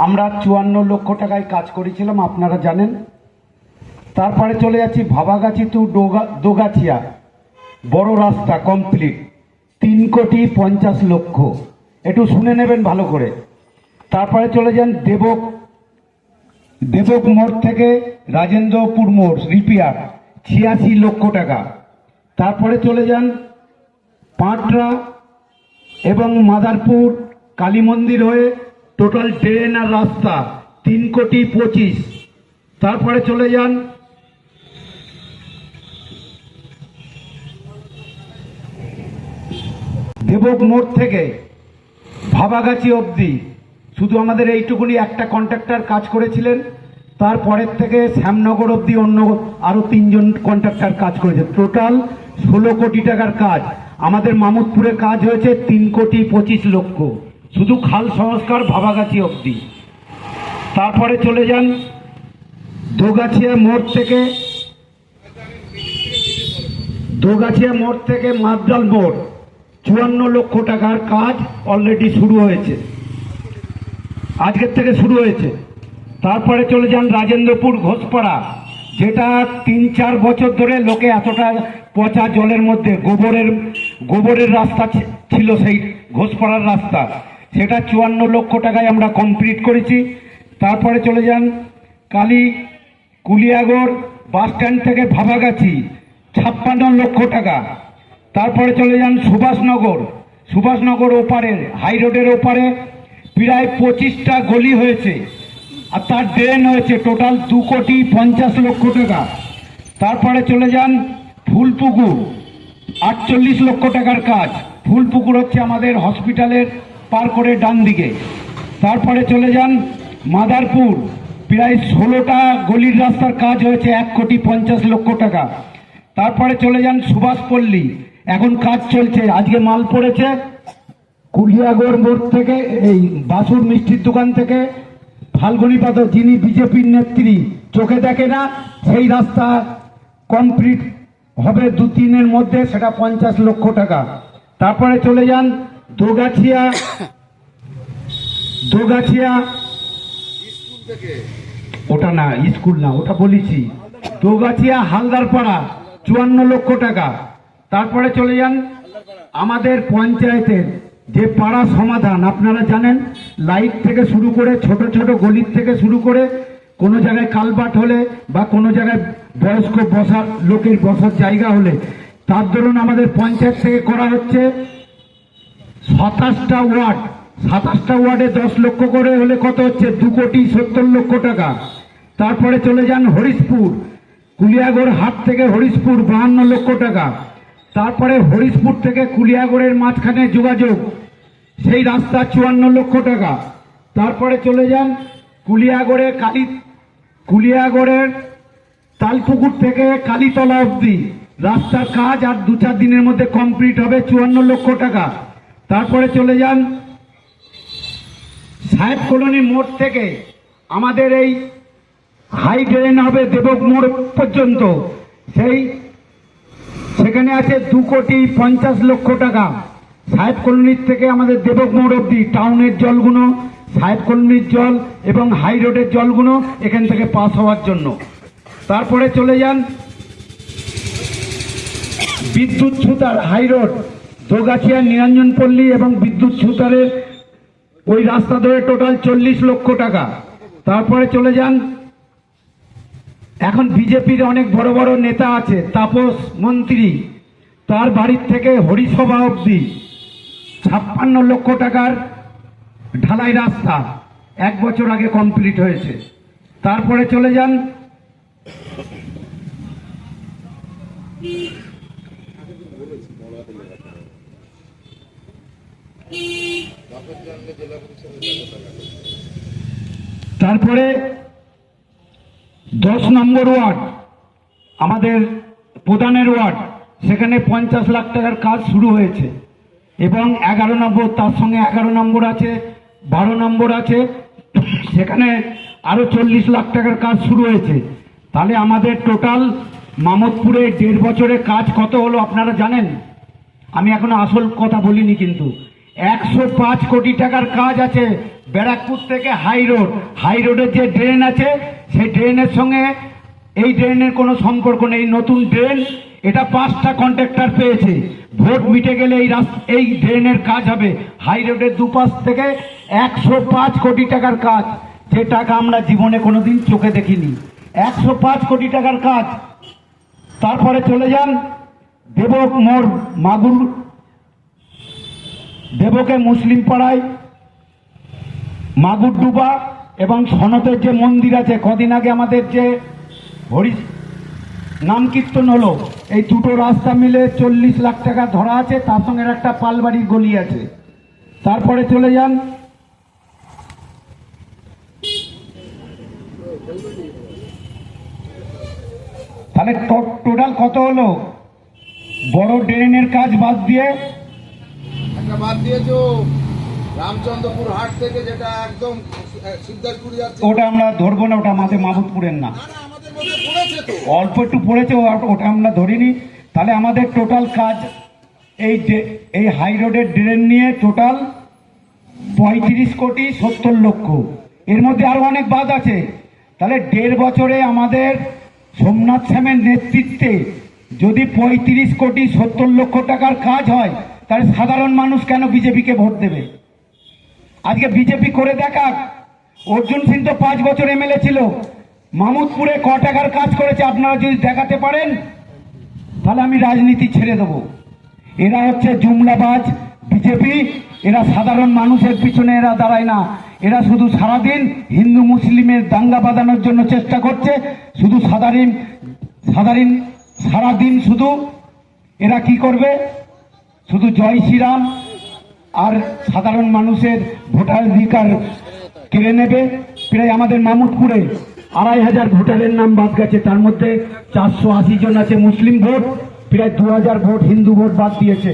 আমরা 54 লক্ষ টাকায় কাজ করেছিলাম, আপনারা জানেন। তারপরে চলে যাচ্ছি ভাবাগাছি টু দোগাছিয়া, বড় রাস্তা কমপ্লিট, 3,50,00,000, একটু শুনে নেবেন ভালো করে। তারপরে চলে যান দেবক মোড় থেকে রাজেন্দ্রপুর মোড় রিপেয়ার, 86 লক্ষ টাকা। তারপরে চলে যান পাটরা এবং মাদারপুর কালী মন্দির হয়ে টোটাল ড্রেন আর রাস্তা 3,25,00,000। তারপরে চলে যান দেবক মোড় থেকে ভাবাগাছি অবধি শুধু আমাদের এইটুকুনি একটা কন্ট্রাক্টর কাজ করেছিলেন। তারপরের থেকে শ্যামনগর অবধি অন্য আরো 3 জন কন্ট্রাক্টর কাজ করেছে। টোটাল 16 কোটি টাকার কাজ আমাদের মামুদপুরে কাজ হয়েছে, 3,25,00,000 শুধু খাল সংস্কার ভাবাগাছি অবধি। তারপরে চলে যান দোগাছিয়া মোড় থেকে মাদ্রাল মোড়, 54 লক্ষ টাকার কাজ অলরেডি শুরু হয়েছে, আজকের থেকে শুরু হয়েছে। তারপরে চলে যান রাজেন্দ্রপুর ঘোষপাড়া, যেটা 3-4 বছর ধরে লোকে এতটা পচা জলের মধ্যে গোবরের রাস্তা ছিল, সেই ঘোষপাড়ার রাস্তা, সেটা 54 লক্ষ টাকায় আমরা কমপ্লিট করেছি। তারপরে চলে যান কুলিয়াগড় বাস স্ট্যান্ড থেকে ভাবাগাছি, 56 লক্ষ টাকা। তারপরে চলে যান সুভাষনগর ওপারে, হাই রোডের ওপারে প্রায় 25টা গলি হয়েছে, আর তার ড্রেন হয়েছে টোটাল 2,50,00,000 টাকা। তারপরে চলে যান ফুলপুকুর, 48 লক্ষ টাকার কাজ। ফুলপুকুর হচ্ছে আমাদের হসপিটালের পার করে ডান দিকে। তারপরে চলে যান মাদারপুর, প্রায় 16টা গলির রাস্তার কাজ হয়েছে, 1,50,00,000 টাকা। তারপরে চলে যান সুভাষপল্লী, এখন কাজ চলছে, আজকে মাল পড়েছে। কুলিয়াগড় মোড় থেকে এই বাসুর মিষ্টির দোকান থেকে ফাল্গুনী পাথর, যিনি বিজেপির নেত্রী, চোখে দেখে না, সেই রাস্তা কমপ্লিট হবে 2-3 দিনের মধ্যে, সেটা 50 লক্ষ টাকা। তারপরে চলে যান দোগাছিয়া ওটা না, স্কুল না, ওটা বলেছি, দোগাছিয়া হালদারপাড়া, 54 লক্ষ টাকা। তারপরে চলে যান আমাদের পঞ্চায়েতের যে পাড়া সমাধান, আপনারা জানেন, লাইট থেকে শুরু করে ছোট ছোট গলির থেকে শুরু করে কোনো জায়গায় কালভার্ট হলে বা কোনো জায়গায় বয়স্ক লোকের বসার জায়গা হলে, তার দরুন আমাদের পঞ্চায়েত থেকে করা হচ্ছে 27টা ওয়ার্ড, 27টা ওয়ার্ডে 10 লক্ষ করে হলে কত হচ্ছে, 2,70,00,000 টাকা। তারপরে চলে যান হরিশপুর, কুলিয়াগড় হাট থেকে হরিশপুর, 52 লক্ষ টাকা। তারপরে হরিশপুর থেকে কুলিয়াগড়ের মাঝখানে যোগাযোগ, সেই রাস্তা 54 লক্ষ টাকা। তারপরে চলে যান কুলিয়াগড়ের তালপুকুর থেকে কালীতলা অবধি রাস্তার কাজ আর 2-4 দিনের মধ্যে কমপ্লিট হবে, 54 লক্ষ টাকা। তারপরে চলে যান সাহেব কলোনি মোড় থেকে আমাদের এই হাই ড্রেন হবে দেবক মোড় পর্যন্ত, সেখানে আছে 2,50,00,000 টাকা। সাহেব কলোনির থেকে আমাদের দেবক মোড় অব্দি টাউনের জলগুলো সাহেবকলমির জল এবং হাই রোডের জলগুলো এখান থেকে পাস হওয়ার জন্য। তারপরে চলে যান বিদ্যুৎ ছুতার হাই রোড, দোগাছিয়া নিরঞ্জনপল্লী এবং বিদ্যুৎ ছুতারের ওই রাস্তা ধরে টোটাল 40 লক্ষ টাকা। তারপরে চলে যান, এখন বিজেপির অনেক বড় বড় নেতা আছে, তাপস মন্ত্রী, তার বাড়ির থেকে হরিসভা অবধি 56 লক্ষ টাকার ঢালাই রাস্তা 1 বছর আগে কমপ্লিট হয়েছে। তারপরে চলে যান তারপরে 10 নম্বর ওয়ার্ড, আমাদের প্রধানের ওয়ার্ড, সেখানে 50 লাখ টাকার কাজ শুরু হয়েছে এবং 11 নম্বর, তার সঙ্গে 11 নম্বর আছে, 12 নম্বর আছে, সেখানে আরো 40 লাখ টাকার কাজ শুরু হয়েছে। তাহলে আমাদের টোটাল মামদপুরে 1.5 বছরে কাজ কত হলো আপনারা জানেন? আমি এখনো আসল কথা বলিনি, কিন্তু 105 কোটি টাকার কাজ আছে। ব্যারাকপুর থেকে হাই রোডের যে ড্রেন আছে, সেই ড্রেনের সঙ্গে এই ড্রেনের কোনো সম্পর্ক নেই। নতুন ড্রেন, এটা 5টা কন্ট্রাক্টর পেয়েছে। ভোট মিটে গেলে এই ড্রেনের কাজ হবে। হাই রোডের দুপাশ থেকে 105 কোটি টাকার কাজ, যে টাকা আমরা জীবনে কোনোদিন চোখে দেখিনি। 105 কোটি টাকার কাজ। তারপরে চলে যান দেবক মোড়, দেবকে মুসলিম পাড়ায় মাগুরডুবা এবং সনতের যে মন্দির আছে, কদিন আগে আমাদের যে নাম কীর্তন হলো, এই দুটো রাস্তা মিলে 40 লাখ টাকা ধরা আছে, তার সঙ্গে একটা পালবাড়ির গলি আছে। তারপরে চলে যান তাহলে টোটাল কত হলো? বড় ড্রেনের কাজ বাদ দিয়ে
একটা বাদ দিয়েছো রামচন্দ্রপুর হাট থেকে, যেটা একদম সিদ্ধার্থপুরি যাচ্ছে,
ওটা আমরা ধরবো না, ওটা আমাদের মাহবুবপুরের না,
না না আমাদের মধ্যে পড়েছে তো,
অল্প একটু পড়েছে, ওটা আমরা ধরিনি। তাহলে আমাদের টোটাল কাজ এই হাই রোডের ড্রেন নিয়ে টোটাল 35 কোটি 70 লক্ষ। এর মধ্যে আরো অনেক বাদ আছে। তাহলে 1.5 বছরে আমাদের সোমনাথ শ্যামের নেতৃত্বে যদি 35 কোটি 70 লক্ষ টাকার কাজ হয়, তাহলে সাধারণ মানুষ কেন বিজেপিকে ভোট দেবে? আজকে বিজেপি করে দেখাক। অর্জুন সিং তো 5 বছর এমএলএ ছিল, মামুদপুরে ক টাকার কাজ করেছে আপনারা যদি দেখাতে পারেন, তাহলে আমি রাজনীতি ছেড়ে দেব। এরা হচ্ছে জুমলাবাজ বিজেপি, এরা সাধারণ মানুষের পিছনে এরা দাঁড়ায় না। এরা শুধু সারাদিন হিন্দু মুসলিমের দাঙ্গা বাঁধানোর জন্য চেষ্টা করছে। শুধু সারাদিন শুধু এরা কি করবে? শুধু জয় শ্রীরাম আর সাধারণ মানুষের ভোটাধিকার কেড়ে নেবে। প্রায় আমাদের মামুদপুরে 2500 ভোটারের নাম বাদ গেছে, তার মধ্যে 480 জন আছে মুসলিম ভোট, প্রায় 2000 ভোট হিন্দু ভোট বাদ দিয়েছে।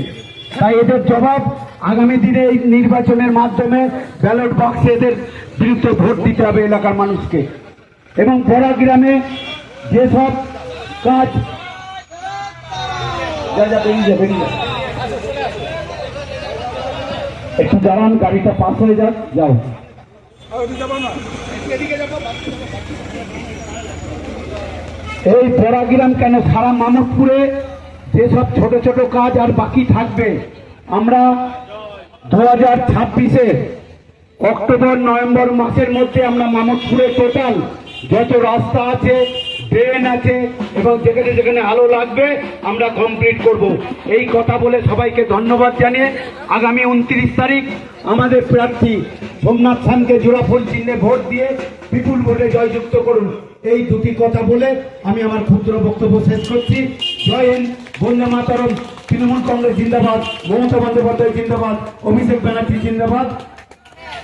তাই এদের জবাব আগামী দিনে এই নির্বাচনের মাধ্যমে ব্যালট বক্সে এদের বিরুদ্ধে ভোট দিতে হবে এলাকার মানুষকে। এবং বড়া গ্রামে যেসব কাজ বেরিয়ে একটু দাঁড়ান, গাড়িটা পাস হয়ে যাক, যাও। এই বড়াগ্রাম কেন, সারা মামুদপুরে যেসব ছোট ছোট কাজ আর বাকি থাকবে, আমরা 2026-এ অক্টোবর নভেম্বর মাসের মধ্যে আমরা মামুদপুরে টোটাল যত রাস্তা আছে, ড্রেন আছে এবং যেখানে যেখানে আলো লাগবে আমরা কমপ্লিট করব। এই কথা বলে সবাইকে ধন্যবাদ জানিয়ে আগামী 29 তারিখ আমাদের প্রার্থী সোমনাথ শ্যামকে জোড়া ফুল চিহ্নে ভোট দিয়ে বিপুল ভোটে জয়যুক্ত করুন। এই দুটি কথা বলে আমি আমার ক্ষুদ্র বক্তব্য শেষ করছি। জয় হিন্দ, বন্দে মাতরম, তৃণমূল কংগ্রেস জিন্দাবাদ, মমতা বন্দ্যোপাধ্যায় জিন্দাবাদ, অভিষেক ব্যানার্জি জিন্দাবাদ,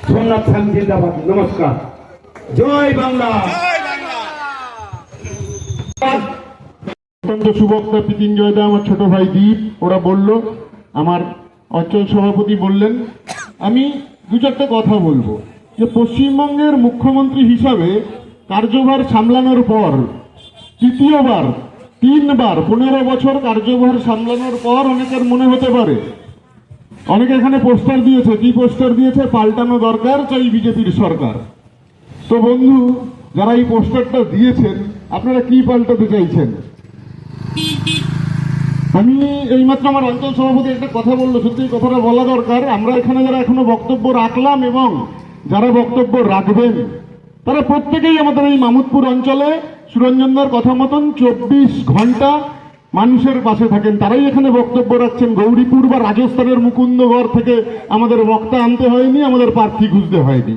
সোমনাথ শ্যাম জিন্দাবাদ। নমস্কার, জয় বাংলা।
অত্যন্ত সুবক্তা পিতিঞ্জয় দা, আমার ছোট ভাই দীপ, ওরা বলল, আমার অঞ্চল সভাপতি বললেন। আমি 2-4টা কথা বলবো যে পশ্চিমবঙ্গের মুখ্যমন্ত্রী হিসাবে কার্যভার সামলানোর পর তৃতীয়বার 3বার 15 বছর কার্যভার সামলানোর পর অনেকের মনে হতে পারে অনেকে এখানে পোস্টার দিয়েছে, কি পোস্টার দিয়েছে? পাল্টানো দরকার, চাই বিজেপির সরকার। তো বন্ধু, যারা এই পোস্টারটা দিয়েছেন, আপনারা কি পাল্টাতে চাইছেন? আমি এইমাত্র আমার অঞ্চল সভাপতি একটা কথা বললো, সত্যি এই কথাটা বলা দরকার। আমরা এখানে যারা এখনো বক্তব্য রাখলাম এবং যারা বক্তব্য রাখবেন, তারা প্রত্যেকেই আমাদের এই মামুদপুর অঞ্চলে সুরঞ্জনদার কথা মতন 24 ঘন্টা মানুষের পাশে থাকেন। তারাই এখানে বক্তব্য রাখছেন। গৌরীপুর বা রাজস্থানের মুকুন্দগড় থেকে আমাদের বক্তা আনতে হয়নি, আমাদের প্রার্থী খুঁজতে হয়নি।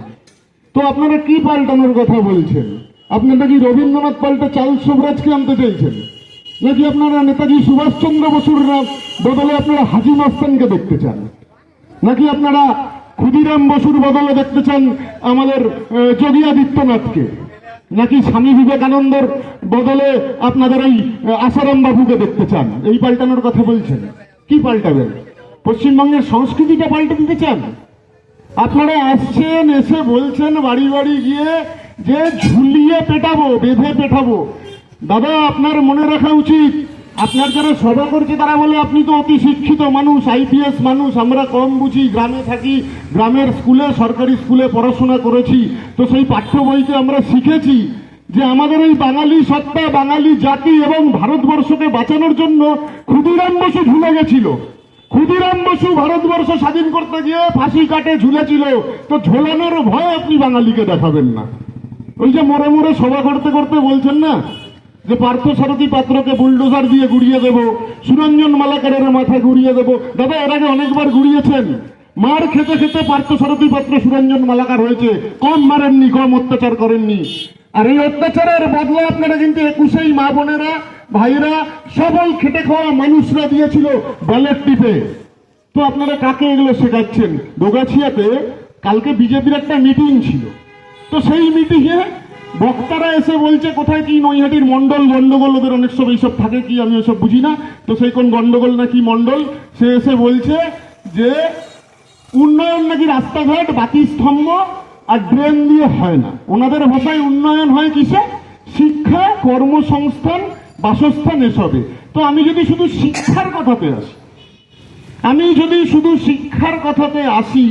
তো আপনারা কি পাল্টানোর কথা বলছেন? আপনারা কি রবীন্দ্রনাথ পাল্টে চার্লস শুভরাজকে আনতে চাইছেন? নাকি আপনারা নেতাজি সুভাষচন্দ্র বসুর বদলে আপনারা হাজি মস্তানকে দেখতে চান? নাকি আপনারা ক্ষুদিরাম বসুর বদলে দেখতে চান আমাদের যোগী আদিত্যনাথকে? নাকি স্বামী বিবেকানন্দর বদলে আপনাদের এই আসারাম বাবুকে দেখতে চান? এই পাল্টানোর কথা বলছেন। কি পাল্টাবেন? পশ্চিমবঙ্গের সংস্কৃতিটা পাল্টে দিতে চান? আপনারা আসছেন, এসে বলছেন বাড়ি বাড়ি গিয়ে যে ঝুলিয়ে পেটাবো, বেঁধে পেটাবো। দাদা, আপনার মনে রাখা উচিত, আপনার যারা সভা করছে তারা বলে আপনি তো অতি শিক্ষিত মানুষ, আইপিএস মানুষ, আমরা কম বুঝি, গ্রামে থাকি, গ্রামের স্কুলে, সরকারি স্কুলে পড়াশোনা করেছি, তো সেই পাঠ্য বইতে আমরা শিখেছি যে আমাদের এই বাঙালি সত্তা, বাঙালি জাতি এবং ভারতবর্ষকে বাঁচানোর জন্য ক্ষুদিরাম বসু ঝুলে গেছিল। ক্ষুদিরাম বসু ভারতবর্ষ স্বাধীন করতে গিয়ে ফাঁসি কাটে ঝুলেছিল, তো ঝোলানোর ভয় আপনি বাঙালিকে দেখাবেন না। ওই যে মোড়ে মোড়ে সভা করতে করতে বলছেন না যে পার্থসারথী পাত্রকে বুলডোজার দিয়ে গুড়িয়ে দেব, সুরঞ্জন মালাকারের মাথা গুড়িয়ে দেব। দাদা, এর আগে অনেকবার গুড়িয়েছেন। মার খেতে খেতে পার্থসারথী পাত্র সুরঞ্জন মালাকার হয়েছে, কম মারেননি, কম অত্যাচার করেননি। আর এই অত্যাচারের বদলা আপনারা কিন্তু 21 মা বোনেরা, ভাইরা, সবল খেটে খাওয়া মানুষরা দিয়েছিল ব্যালট টিপে। তো আপনারা কাকে এগুলো শেখাচ্ছেন? দোগাছিয়াতে কালকে বিজেপির একটা মিটিং ছিল, তো সেই মিটিংয়ে বক্তারা এসে বলছে কোথায় কি নৈহাটির মন্ডল গন্ডগোল, ওদের অনেক সব এইসব থাকে কি আমি ওসব বুঝি না, তো সেই কোন গন্ডগোল নাকি মন্ডল, সে এসে বলছে যে উন্নয়ন নাকি রাস্তাঘাট, বাতি স্তম্ভ আর ড্রেন দিয়ে হয় না। ওনাদের ভাষায় উন্নয়ন হয় কিসে? শিক্ষা, কর্মসংস্থান, বাসস্থান, এসবে। তো আমি যদি শুধু শিক্ষার কথাতে আসি,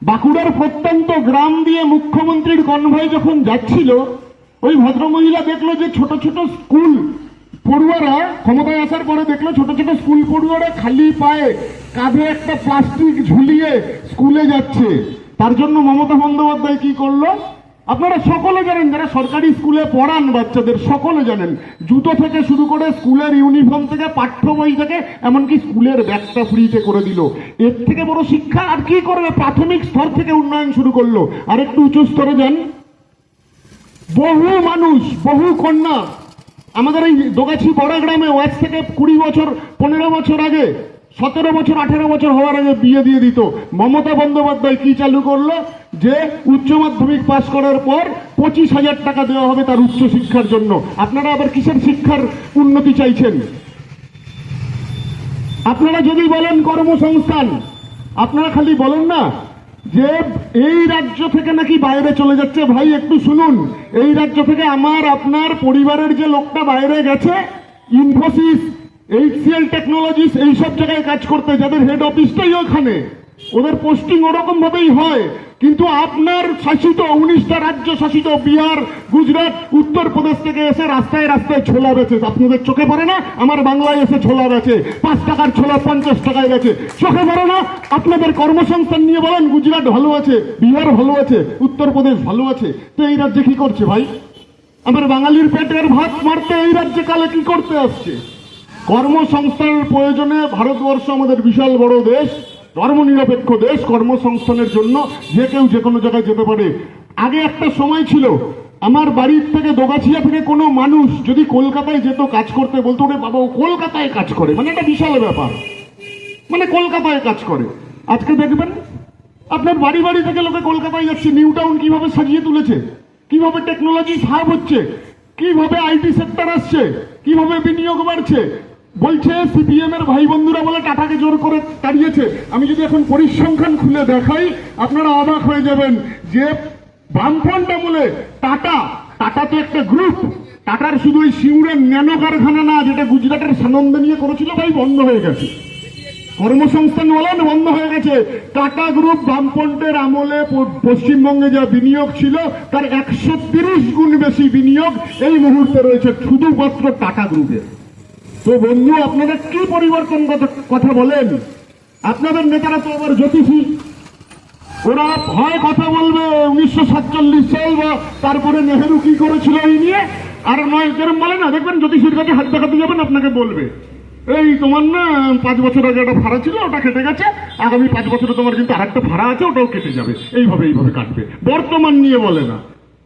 বাঁকুড়ার প্রত্যন্ত গ্রাম দিয়ে মুখ্যমন্ত্রীর কনভয় যখন যাচ্ছিল, ওই ভদ্রমহিলা দেখলো যে ছোট ছোট স্কুল পড়ুয়ারা, ক্ষমতায় আসার পরে দেখলো ছোট ছোট স্কুল পড়ুয়ারা খালি পায়ে কাঁধে একটা প্লাস্টিক ঝুলিয়ে স্কুলে যাচ্ছে। তার জন্য মমতা বন্দ্যোপাধ্যায় কি করলো? আপনারা সকলে জানেন, যারা সরকারি স্কুলে পড়ান বাচ্চাদের, সকলে জানেন, জুতো থেকে শুরু করে স্কুলের ইউনিফর্ম থেকে, পাঠ্য বই থেকে, এমনকি স্কুলের ব্যাগটা ফ্রিতে করে দিল। এর থেকে বড় শিক্ষা আর কি করবে? প্রাথমিক স্তর থেকে উন্নয়ন শুরু করলো। আর একটু উঁচু স্তরে যান, বহু মানুষ, বহু কন্যা আমাদের এই দোগাছি বড় গ্রামে আজ থেকে 20 বছর, 15 বছর আগে, 17 বছর, 18 বছর হওয়ার আগে বিয়ে দিয়ে দিত। মমতা বন্দ্যোপাধ্যায় কি চালু করলো? যে উচ্চ মাধ্যমিক পাশ করার পর 25,000 টাকা দেওয়া হবে তার উচ্চ শিক্ষার জন্য। আপনারা আবার কিসের শিক্ষার উন্নতি চাইছেন? আপনারা যদি বলেন কর্মসংস্থান, আপনারা খালি বলেন না যে এই রাজ্য থেকে নাকি বাইরে চলে যাচ্ছে। ভাই, একটু শুনুন, এই রাজ্য থেকে আমার আপনার পরিবারের যে লোকটা বাইরে গেছে, ইনফোসিস, HCL টেকনোলজিস, এইসব জায়গায় কাজ করতে, যাদের হেড অফিসটাই ওখানে, ওদের পোস্টিং ওরকম ভাবেই হয়। কিন্তু আপনার শাসিত 19টা রাজ্য শাসিত বিহার, গুজরাট, উত্তরপ্রদেশ থেকে এসে রাস্তায় রাস্তায় ছোলা বেচে। আপনাদের চোখে পড়ে না? আমার বাংলায় এসে ছোলা বেচে, 5 টাকার ছোলা 50 টাকায় বেচে। চোখে পড়ে না? আপনাদের কর্মসংস্থান নিয়ে বলেন গুজরাট ভালো আছে, বিহার ভালো আছে, উত্তরপ্রদেশ ভালো আছে, তো এই রাজ্যে কি করছে ভাই? আমার বাঙালির পেটের ভাত মারতে এই রাজ্যে কালে কি করতে আসছে? কর্মসংস্থানের প্রয়োজনে ভারতবর্ষ আমাদের বিশাল বড় দেশ, ধর্মনিরপেক্ষ দেশ। কর্মসংস্থানের জন্য যে কেউ যে কোনো জায়গায় যেতে পারে। আগে একটা সময় ছিল, আমার বাড়ির থেকে দোগাছিয়া থেকে কোনো মানুষ যদি কলকাতায় যেত কাজ করতে, বলতো ওরে বাবা ও কলকাতায় কাজ করে, মানে একটা বিশাল ব্যাপার, মানে কলকাতায় কাজ করে। আজকে দেখবেন আপনার বাড়ি বাড়ি থেকে লোকে কলকাতায় যাচ্ছে। নিউ টাউন কিভাবে সাজিয়ে তুলেছে, কিভাবে টেকনোলজি হাব হচ্ছে, কিভাবে আইটি সেক্টর আসছে, কিভাবে বিনিয়োগ বাড়ছে। বলছে সিপিএম এর ভাই বন্ধুরা বলে টাটাকে জোর করে তাড়িয়েছে। আমি যদি এখন পরিসংখ্যান খুলে দেখাই, আপনারা অবাক হয়ে যাবেন যে বামফ্রন্ট আমলে টাটা তো একটা গ্রুপ, টাটার শুধু ওই সিউড়ের ন্যানো কারখানা না, যেটা গুজরাটের সানন্দে নিয়ে করেছিল, ভাই বন্ধ হয়ে গেছে। কর্মসংস্থান বলেন বন্ধ হয়ে গেছে। টাটা গ্রুপ বামপন্থের আমলে পশ্চিমবঙ্গে যা বিনিয়োগ ছিল তার 130 গুণ বেশি বিনিয়োগ এই মুহূর্তে রয়েছে শুধুমাত্র টাটা গ্রুপে। তো বন্ধু, আপনারা কি পরিবর্তন কথা বলেন? আপনাদের নেতারা তো আবার জ্যোতিষী, ওরা হয় কথা বলবে 1947 সাল বা তারপরে নেহেরু কি করেছিল এই নিয়ে, আর নয় যেরকম বলে না, দেখবেন জ্যোতিষীর কাছে হাত দেখাতে যাবেন আপনাকে বলবে এই তোমার না 5 বছর আগে একটা ভাড়া ছিল ওটা কেটে গেছে, আগামী 5 বছরে তোমার কিন্তু আরেকটা ভাড়া আছে ওটাও কেটে যাবে, এইভাবে কাটবে। বর্তমান নিয়ে বলে না।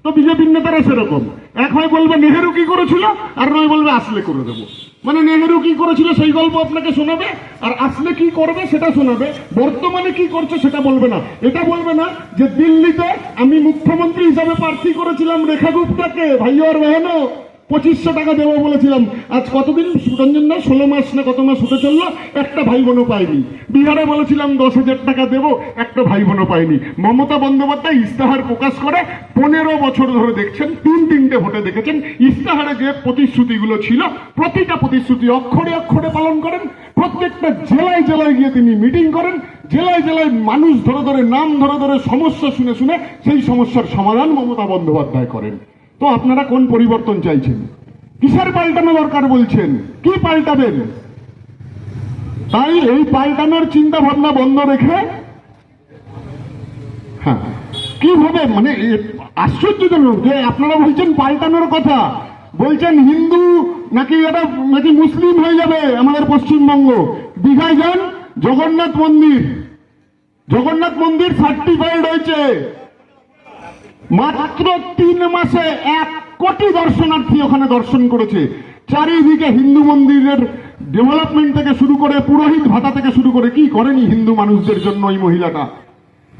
তো বিজেপির নেতারা সেরকম, এক হয় বলবে নেহেরু কি করেছিল, আর নয় বলবে আসলে করে দেবো। মানে নেহেরু কি করেছিল সেই গল্প আপনাকে শোনাবে, আর আসলে কি করবে সেটা শোনাবে, বর্তমানে কি করছে সেটা বলবে না। এটা বলবে না যে দিল্লিতে আমি মুখ্যমন্ত্রী হিসাবে প্রার্থী করেছিলাম রেখা গুপ্তাকে, ভাই আর বেহেনো 2500 টাকা দেবো বলেছিলাম, আজ কতদিন সুরঞ্জন না 16 মাস না কত মাস হতে চললো, একটা ভাই বোনও পাইনি। বিহারে বলেছিলাম 10,000 টাকা দেবো, একটা ভাই বোনও পাইনি। মমতা বন্দ্যোপাধ্যায় ইস্তাহার প্রকাশ করে 15 বছর ধরে দেখছেন, 3-3টে ভোটে দেখেছেন ইস্তাহারে যে প্রতিশ্রুতিগুলো ছিল প্রতিটা প্রতিশ্রুতি অক্ষরে অক্ষরে পালন করেন। প্রত্যেকটা জেলায় জেলায় গিয়ে তিনি মিটিং করেন, জেলায় জেলায় মানুষ ধরে ধরে নাম ধরে ধরে সমস্যা শুনে শুনে সেই সমস্যার সমাধান মমতা বন্দ্যোপাধ্যায় করেন। তো আপনারা কোন পরিবর্তন চাইছেন? কিসের পাল্টানো দরকার বলছেন? কি পাল্টাবেন? তাই এই পাল্টানোর চিন্তা ভাবনা বন্ধ রেখে, হ্যাঁ কিভাবে, মানে আশ্চর্যজনক যে আপনারা বলছেন পাল্টানোর কথা, বলছেন হিন্দু নাকি এটা নাকি মুসলিম হয়ে যাবে আমাদের পশ্চিমবঙ্গ। দীঘায় যান, জগন্নাথ মন্দির সার্টিফাইড হয়েছে। মাত্র 3 মাসে 1 কোটি দর্শনার্থী ওখানে দর্শন করেছে। চারিদিকে হিন্দু মন্দিরের ডেভেলপমেন্ট থেকে শুরু করে পুরোহিত ভাতা থেকে শুরু করে কি করেনি হিন্দু মানুষদের জন্য ওই মহিলাটা,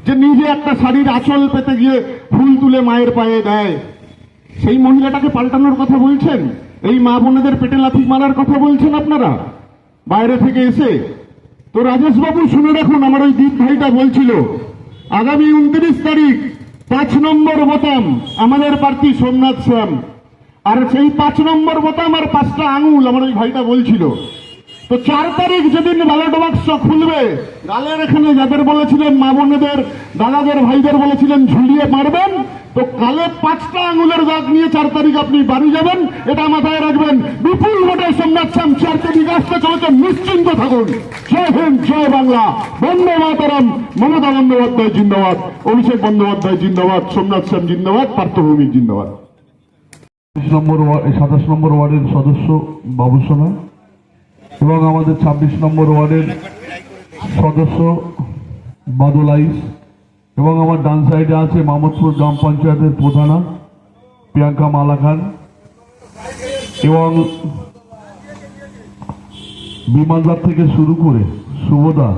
যে নিজে একটা শাড়ির আঁচল পেতে গিয়ে ফুল তুলে মায়ের পায়ে দেয়। সেই মহিলাটাকে পাল্টানোর কথা বলছেন, এই মা বোনেদের পেটে লাথি মারার কথা বলছেন আপনারা বাইরে থেকে এসে। তো রাজেশ বাবু শুনে রাখুন, আমার ওই দীপ ভাইটা বলছিল আগামী 29 তারিখ 5 নম্বর বোতাম আমাদের প্রার্থী সোমনাথ শ্যাম, আর সেই 5 নম্বর বোতাম আর 5টা আঙুল আমার ওই ভাইটা বলছিল। তো 4 তারিখ যেদিন ব্যালট বাক্স খুলবে, গালের এখানে যাদের বলেছিলেন মা বোনেদের দাদাদের ভাইদের বলেছিলেন ঝুলিয়ে মারবেন, তো কালে 5টা আঙুলের দাগ নিয়ে 4 তারিখ আপনি বাড়ি যাবেন, এটা মাথায় রাখবেন। বিপুল ভোটে সোমনাথ শ্যাম 4 তারিখ আসতে চলেছে, নিশ্চিন্ত থাকুন। জয় হিন্দ, জয় বাংলা, বন্দে মাতরম। মমতা বন্দ্যোপাধ্যায় জিন্দাবাদ, অভিষেক বন্দ্যোপাধ্যায় জিন্দাবাদ, সোমনাথ শ্যাম জিন্দাবাদ, পার্থভূমি জিন্দাবাদ।
27 নম্বর ওয়ার্ডের সদস্য বাবু সোনা এবং আমাদের 26 নম্বর ওয়ার্ডের সদস্য বাদল আইস, এবং আমার ডান সাইডে আছে মামদপুর গ্রাম পঞ্চায়েতের প্রধানা প্রিয়াঙ্কা মালাখান, এবং বিমানদার থেকে শুরু করে শুভদা,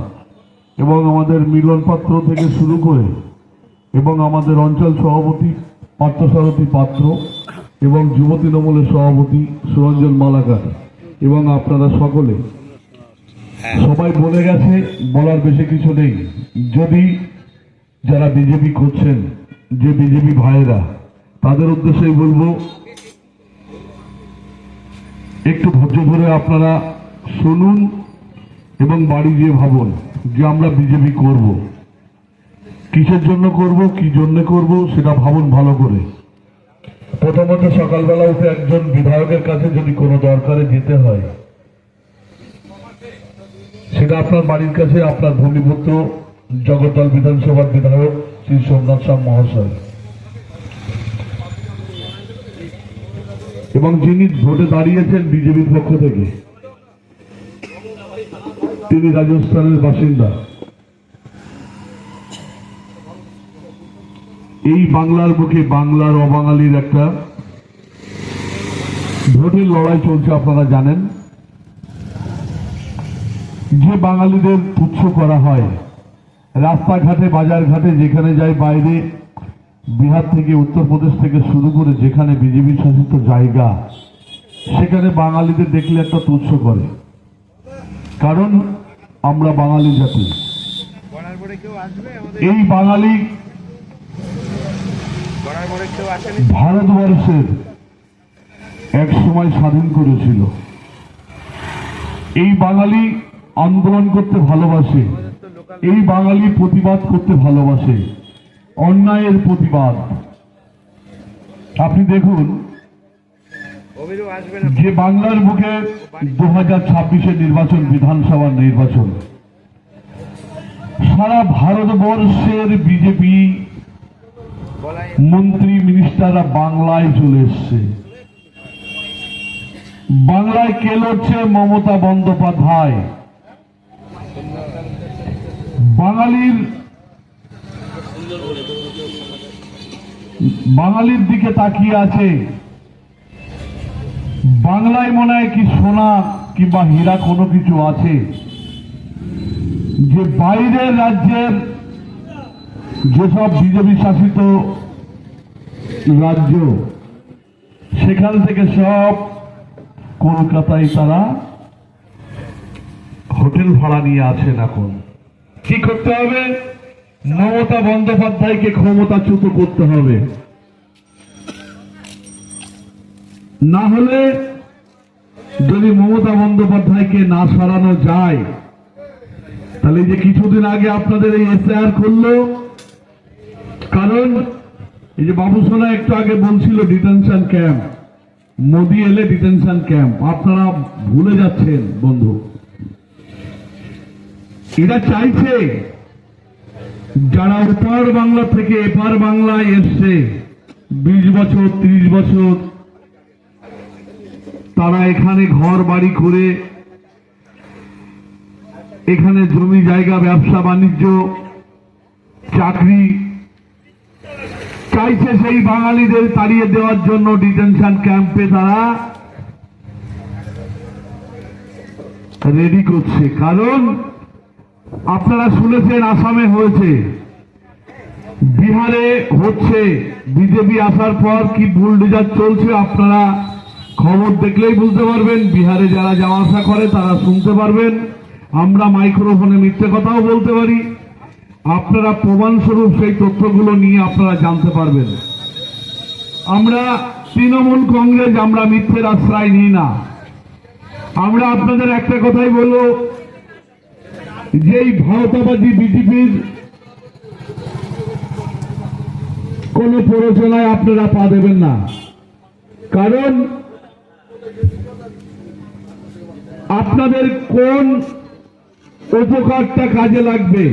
এবং আমাদের মিলন পাত্র থেকে শুরু করে, এবং আমাদের অঞ্চল সভাপতি পার্থসারথী পাত্র, এবং যুব তৃণমূলের সভাপতি সুরঞ্জন মালাকার, এবং আপনারা সকলে সবাই বলে গেছে, বলার বেশি কিছু নেই। যদি যারা বিজেপি করছেন, যে বিজেপি ভাইয়েরা, তাদের উদ্দেশ্যেই বলবো একটু ধৈর্য ধরে আপনারা শুনুন এবং বাড়ি গিয়ে ভাবুন যে আমরা বিজেপি করব, কিসের জন্য করব, কি জন্য করব সেটা ভাবুন ভালো করে। প্রথমত সকালবেলা উঠে একজন বিধায়কের কাছে যদি কোনো দরকারে যেতে হয়, সেটা আপনার বাড়ির কাছে আপনার ভূমিপুত্র জগদ্দল বিধানসভার বিধায়ক শ্রী সোমনাথ শ্যাম মহাশয়, এবং যিনি ভোটে দাঁড়িয়েছেন বিজেপির পক্ষ থেকে, তিনি রাজস্থানের বাসিন্দা। এই বাংলার বুকে বাংলার অবাঙালির একটা ভোটের লড়াই চলছে, আপনারা জানেন। যে বাঙালিদের তুচ্ছ করা হয়, রাস্তাঘাটে বাজার ঘাটে যেখানে যায়, বাইরে বিহার থেকে উত্তরপ্রদেশ থেকে শুরু করে যেখানে বিজেপি শাসিত জায়গা, সেখানে বাঙালিদের দেখলে একটা তুচ্ছ করে, কারণ আমরা বাঙালি জাতি। এই বাঙালি ভারতবর্ষের এক সময় স্বাধীন করেছিল। এই বাঙালি আন্দোলন করতে ভালোবাসে, এই বাঙালি প্রতিবাদ করতে ভালোবাসে, অন্যায়ের প্রতিবাদ। আপনি দেখুন যে বাংলার বুকে 2026-এর নির্বাচন, বিধানসভার নির্বাচন, সারা ভারতবর্ষের বিজেপি মন্ত্রী মিনিস্টাররা বাংলায় চলে এসছে। বাংলায় কে লড়ছে? মমতা বন্দ্যোপাধ্যায়। বাঙালির দিকে তাকিয়ে আছে। বাংলায় মনে হয় কি সোনা কিংবা হীরা কোনো কিছু আছে যে বাইরের রাজ্যের যেসব বিজেপি শাসিত রাজ্য, সেখান থেকে সব কলকাতায় তারা হোটেল ভাড়া নিয়ে আছেন। এখন কি করতে হবে? মমতা বন্দ্যোপাধ্যায়কে ক্ষমতাচ্যুত করতে হবে, না হলে যদি মমতা বন্দ্যোপাধ্যায়কে না সরানো যায়, তাহলে যে কিছুদিন আগে আপনাদের এই এসআইআর করলো, কারণ এই যে বাবুসোনা একটু আগে বলছিল ডিটেনশন ক্যাম্প, মোদি এলে ডিটেনশন ক্যাম্প, আপনারা ভুলে যাচ্ছেন বন্ধু। এরা চাইছে যারা ওপার বাংলা থেকে এপার বাংলায় এসছে 20 বছর 30 বছর, তারা এখানে ঘর বাড়ি করে এখানে জমি জায়গা, ব্যবসা বাণিজ্য, চাকরি চাইছে, সেই বাঙালিদের তাড়িয়ে দেওয়ার জন্য ডিটেনশন ক্যাম্পে তারা রেডি করছে। কারণ আপনারা শুনেছেন আসামে হয়েছে, বিহারে হচ্ছে, বিজেপি আসার পর কি বুলডোজার চলছে আপনারা খবর দেখলেই বুঝতে পারবেন। বিহারে যারা যাওয়া আসা করে তারা শুনতে পারবেন। আমরা মাইক্রোফোনে মিথ্যে কথাও বলতে পারি, আপনারা প্রমাণস্বরূপ সেই তথ্যগুলো নিয়ে আপনারা জানতে পারবেন। আমরা তৃণমূল কংগ্রেস, আমরা মিথ্যের আশ্রয় নিই না। আমরা আপনাদের একটা কথাই বলবো, যে এই ভারতবাদী বিজেপির কোন প্ররোচনায় আপনারা পা দেবেন না। কারণ আপনাদের কোন উপকারটা কাজে লাগবে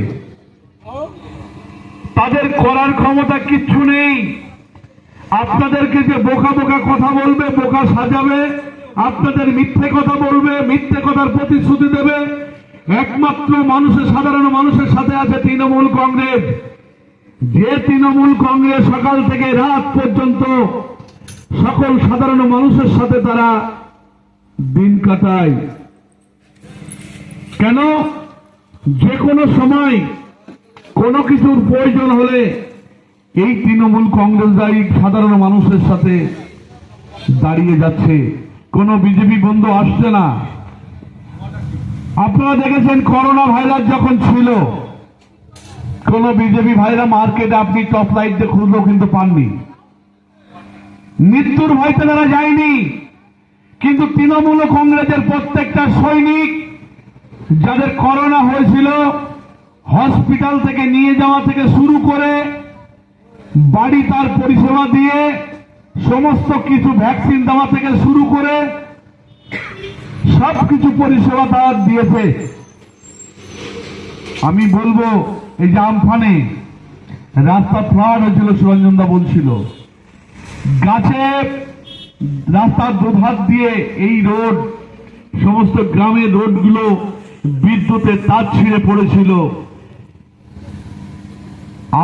তাদের করার ক্ষমতা কিচ্ছু নেই। আপনাদেরকে যে বোকা বোকা কথা বলবে, বোকা সাজাবে, আপনাদের মিথ্যে কথা বলবে, মিথ্যে কথার প্রতিশ্রুতি দেবে, একমাত্র মানুষের, সাধারণ মানুষের সাথে আছে তৃণমূল কংগ্রেস। যে তৃণমূল কংগ্রেস সকাল থেকে রাত পর্যন্ত সকল সাধারণ মানুষের সাথে তারা দিন কাটায়। কেন? যে কোনো সময় কোনো কিছুর প্রয়োজন হলে এই তৃণমূল কংগ্রেসরাই সাধারণ মানুষের সাথে দাঁড়িয়ে যাচ্ছে। কোনো বিজেপি বন্ধু আসছে না। আপনারা দেখেছেন করোনা ভাইরাস যখন ছিল, কোন বিজেপি ভাইরা মার্কেটে আপনি টপ লাইট দিয়ে খুঁজলেও কিন্তু পাননি। মৃত্যুর ভয়তে তারা যায়নি, কিন্তু তৃণমূল কংগ্রেসের প্রত্যেকটা সৈনিক যাদের করোনা হয়েছিল, হসপিটাল থেকে নিয়ে যাওয়া থেকে শুরু করে বাড়ি তার পরিষেবা দিয়ে সমস্ত কিছু, ভ্যাকসিন দেওয়া থেকে শুরু করে সবকিছু পরিষেবা তারা দিয়েছে। আমি বলবো, এই যে আমফানে রাস্তা ফ্লাড হয়েছিল, সুরঞ্জন দা বলছিল, গাছে রাস্তার দুধার দিয়ে এই রোড, সমস্ত গ্রামের রোডগুলো বিদ্যুতের তার ছিঁড়ে পড়েছিল।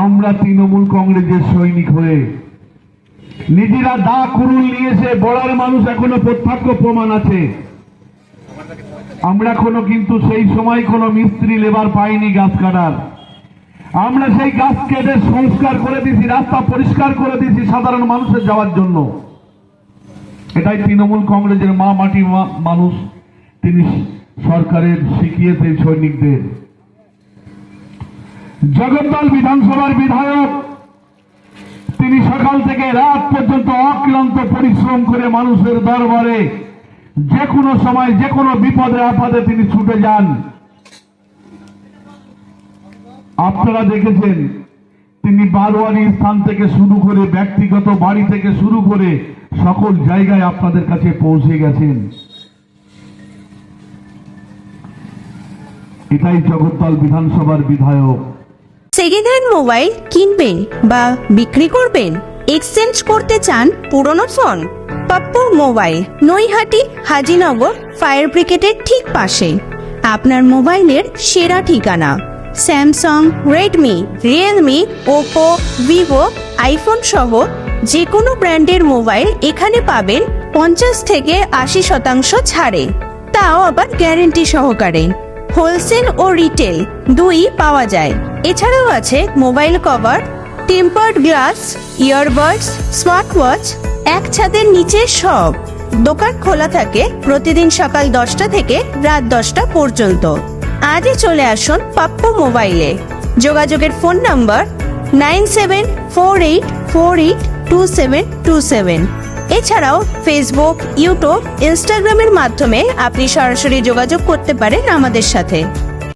আমরা তৃণমূল কংগ্রেসের সৈনিক হয়ে নিজেরা দা কুরুল নিয়েছে, বড়ার মানুষ এখনো প্রত্যক্ষ প্রমাণ আছে। আমরা কিন্তু সেই সময় কোনো মিস্ত্রি লেবার পাইনি গাছ কাটার। আমরা সেই গাছ কেটে সংস্কার করে দিয়েছি, রাস্তা পরিষ্কার করে দিয়েছি সাধারণ মানুষের যাওয়ার জন্য। এটাই তৃণমূল কংগ্রেসের মা মাটি মানুষ, তিনি সরকারের শিখিয়েছে সৈনিকদের। জগদ্দল বিধানসভার বিধায়ক, তিনি সকাল থেকে রাত পর্যন্ত অক্লান্ত পরিশ্রম করে মানুষের দরবারে যে কোনো সময় যে কোনো বিপদে আপদে তিনি ছুটে যান। আপনারা দেখেছেন তিনি বারোয়ারির স্থান থেকে শুরু করে ব্যক্তিগত বাড়ি থেকে শুরু করে সকল জায়গায় আপনাদের কাছে পৌঁছে গেছেন। এটাই জগদ্দল বিধানসভার বিধায়ক।
সেকেন্ড হ্যান্ড মোবাইল কিনবেন বা বিক্রি করবেন, এক্সচেঞ্জ করতে চান পুরনো phone? Pappu mobile, Naihati Hazinagar fire ব্রিগেডের ঠিক পাশে আপনার মোবাইলের সেরা ঠিকানা। Samsung, Redmi, Realme, Oppo, Vivo, iPhone সহ যে কোনো ব্র্যান্ডের মোবাইল এখানে পাবেন 50 থেকে 80% ছাড়ে, তাও আবার গ্যারেন্টি সহকারে। হোলসেল ও রিটেল দুই পাওয়া যায়। এছাড়াও আছে mobile cover, tempered glass, earbuds, smart watch, এক ছাদের নিচে সব। দোকান খোলা থাকে প্রতিদিন সকাল 10টা থেকে রাত 10টা পর্যন্ত। আজই চলে আসুন পাপ্পু মোবাইলে। যোগাযোগের ফোন নাম্বার 9748482727। এছাড়াও ফেসবুক, ইউটিউব, ইনস্টাগ্রামের মাধ্যমে আপনি সরাসরি যোগাযোগ করতে পারেন আমাদের সাথে।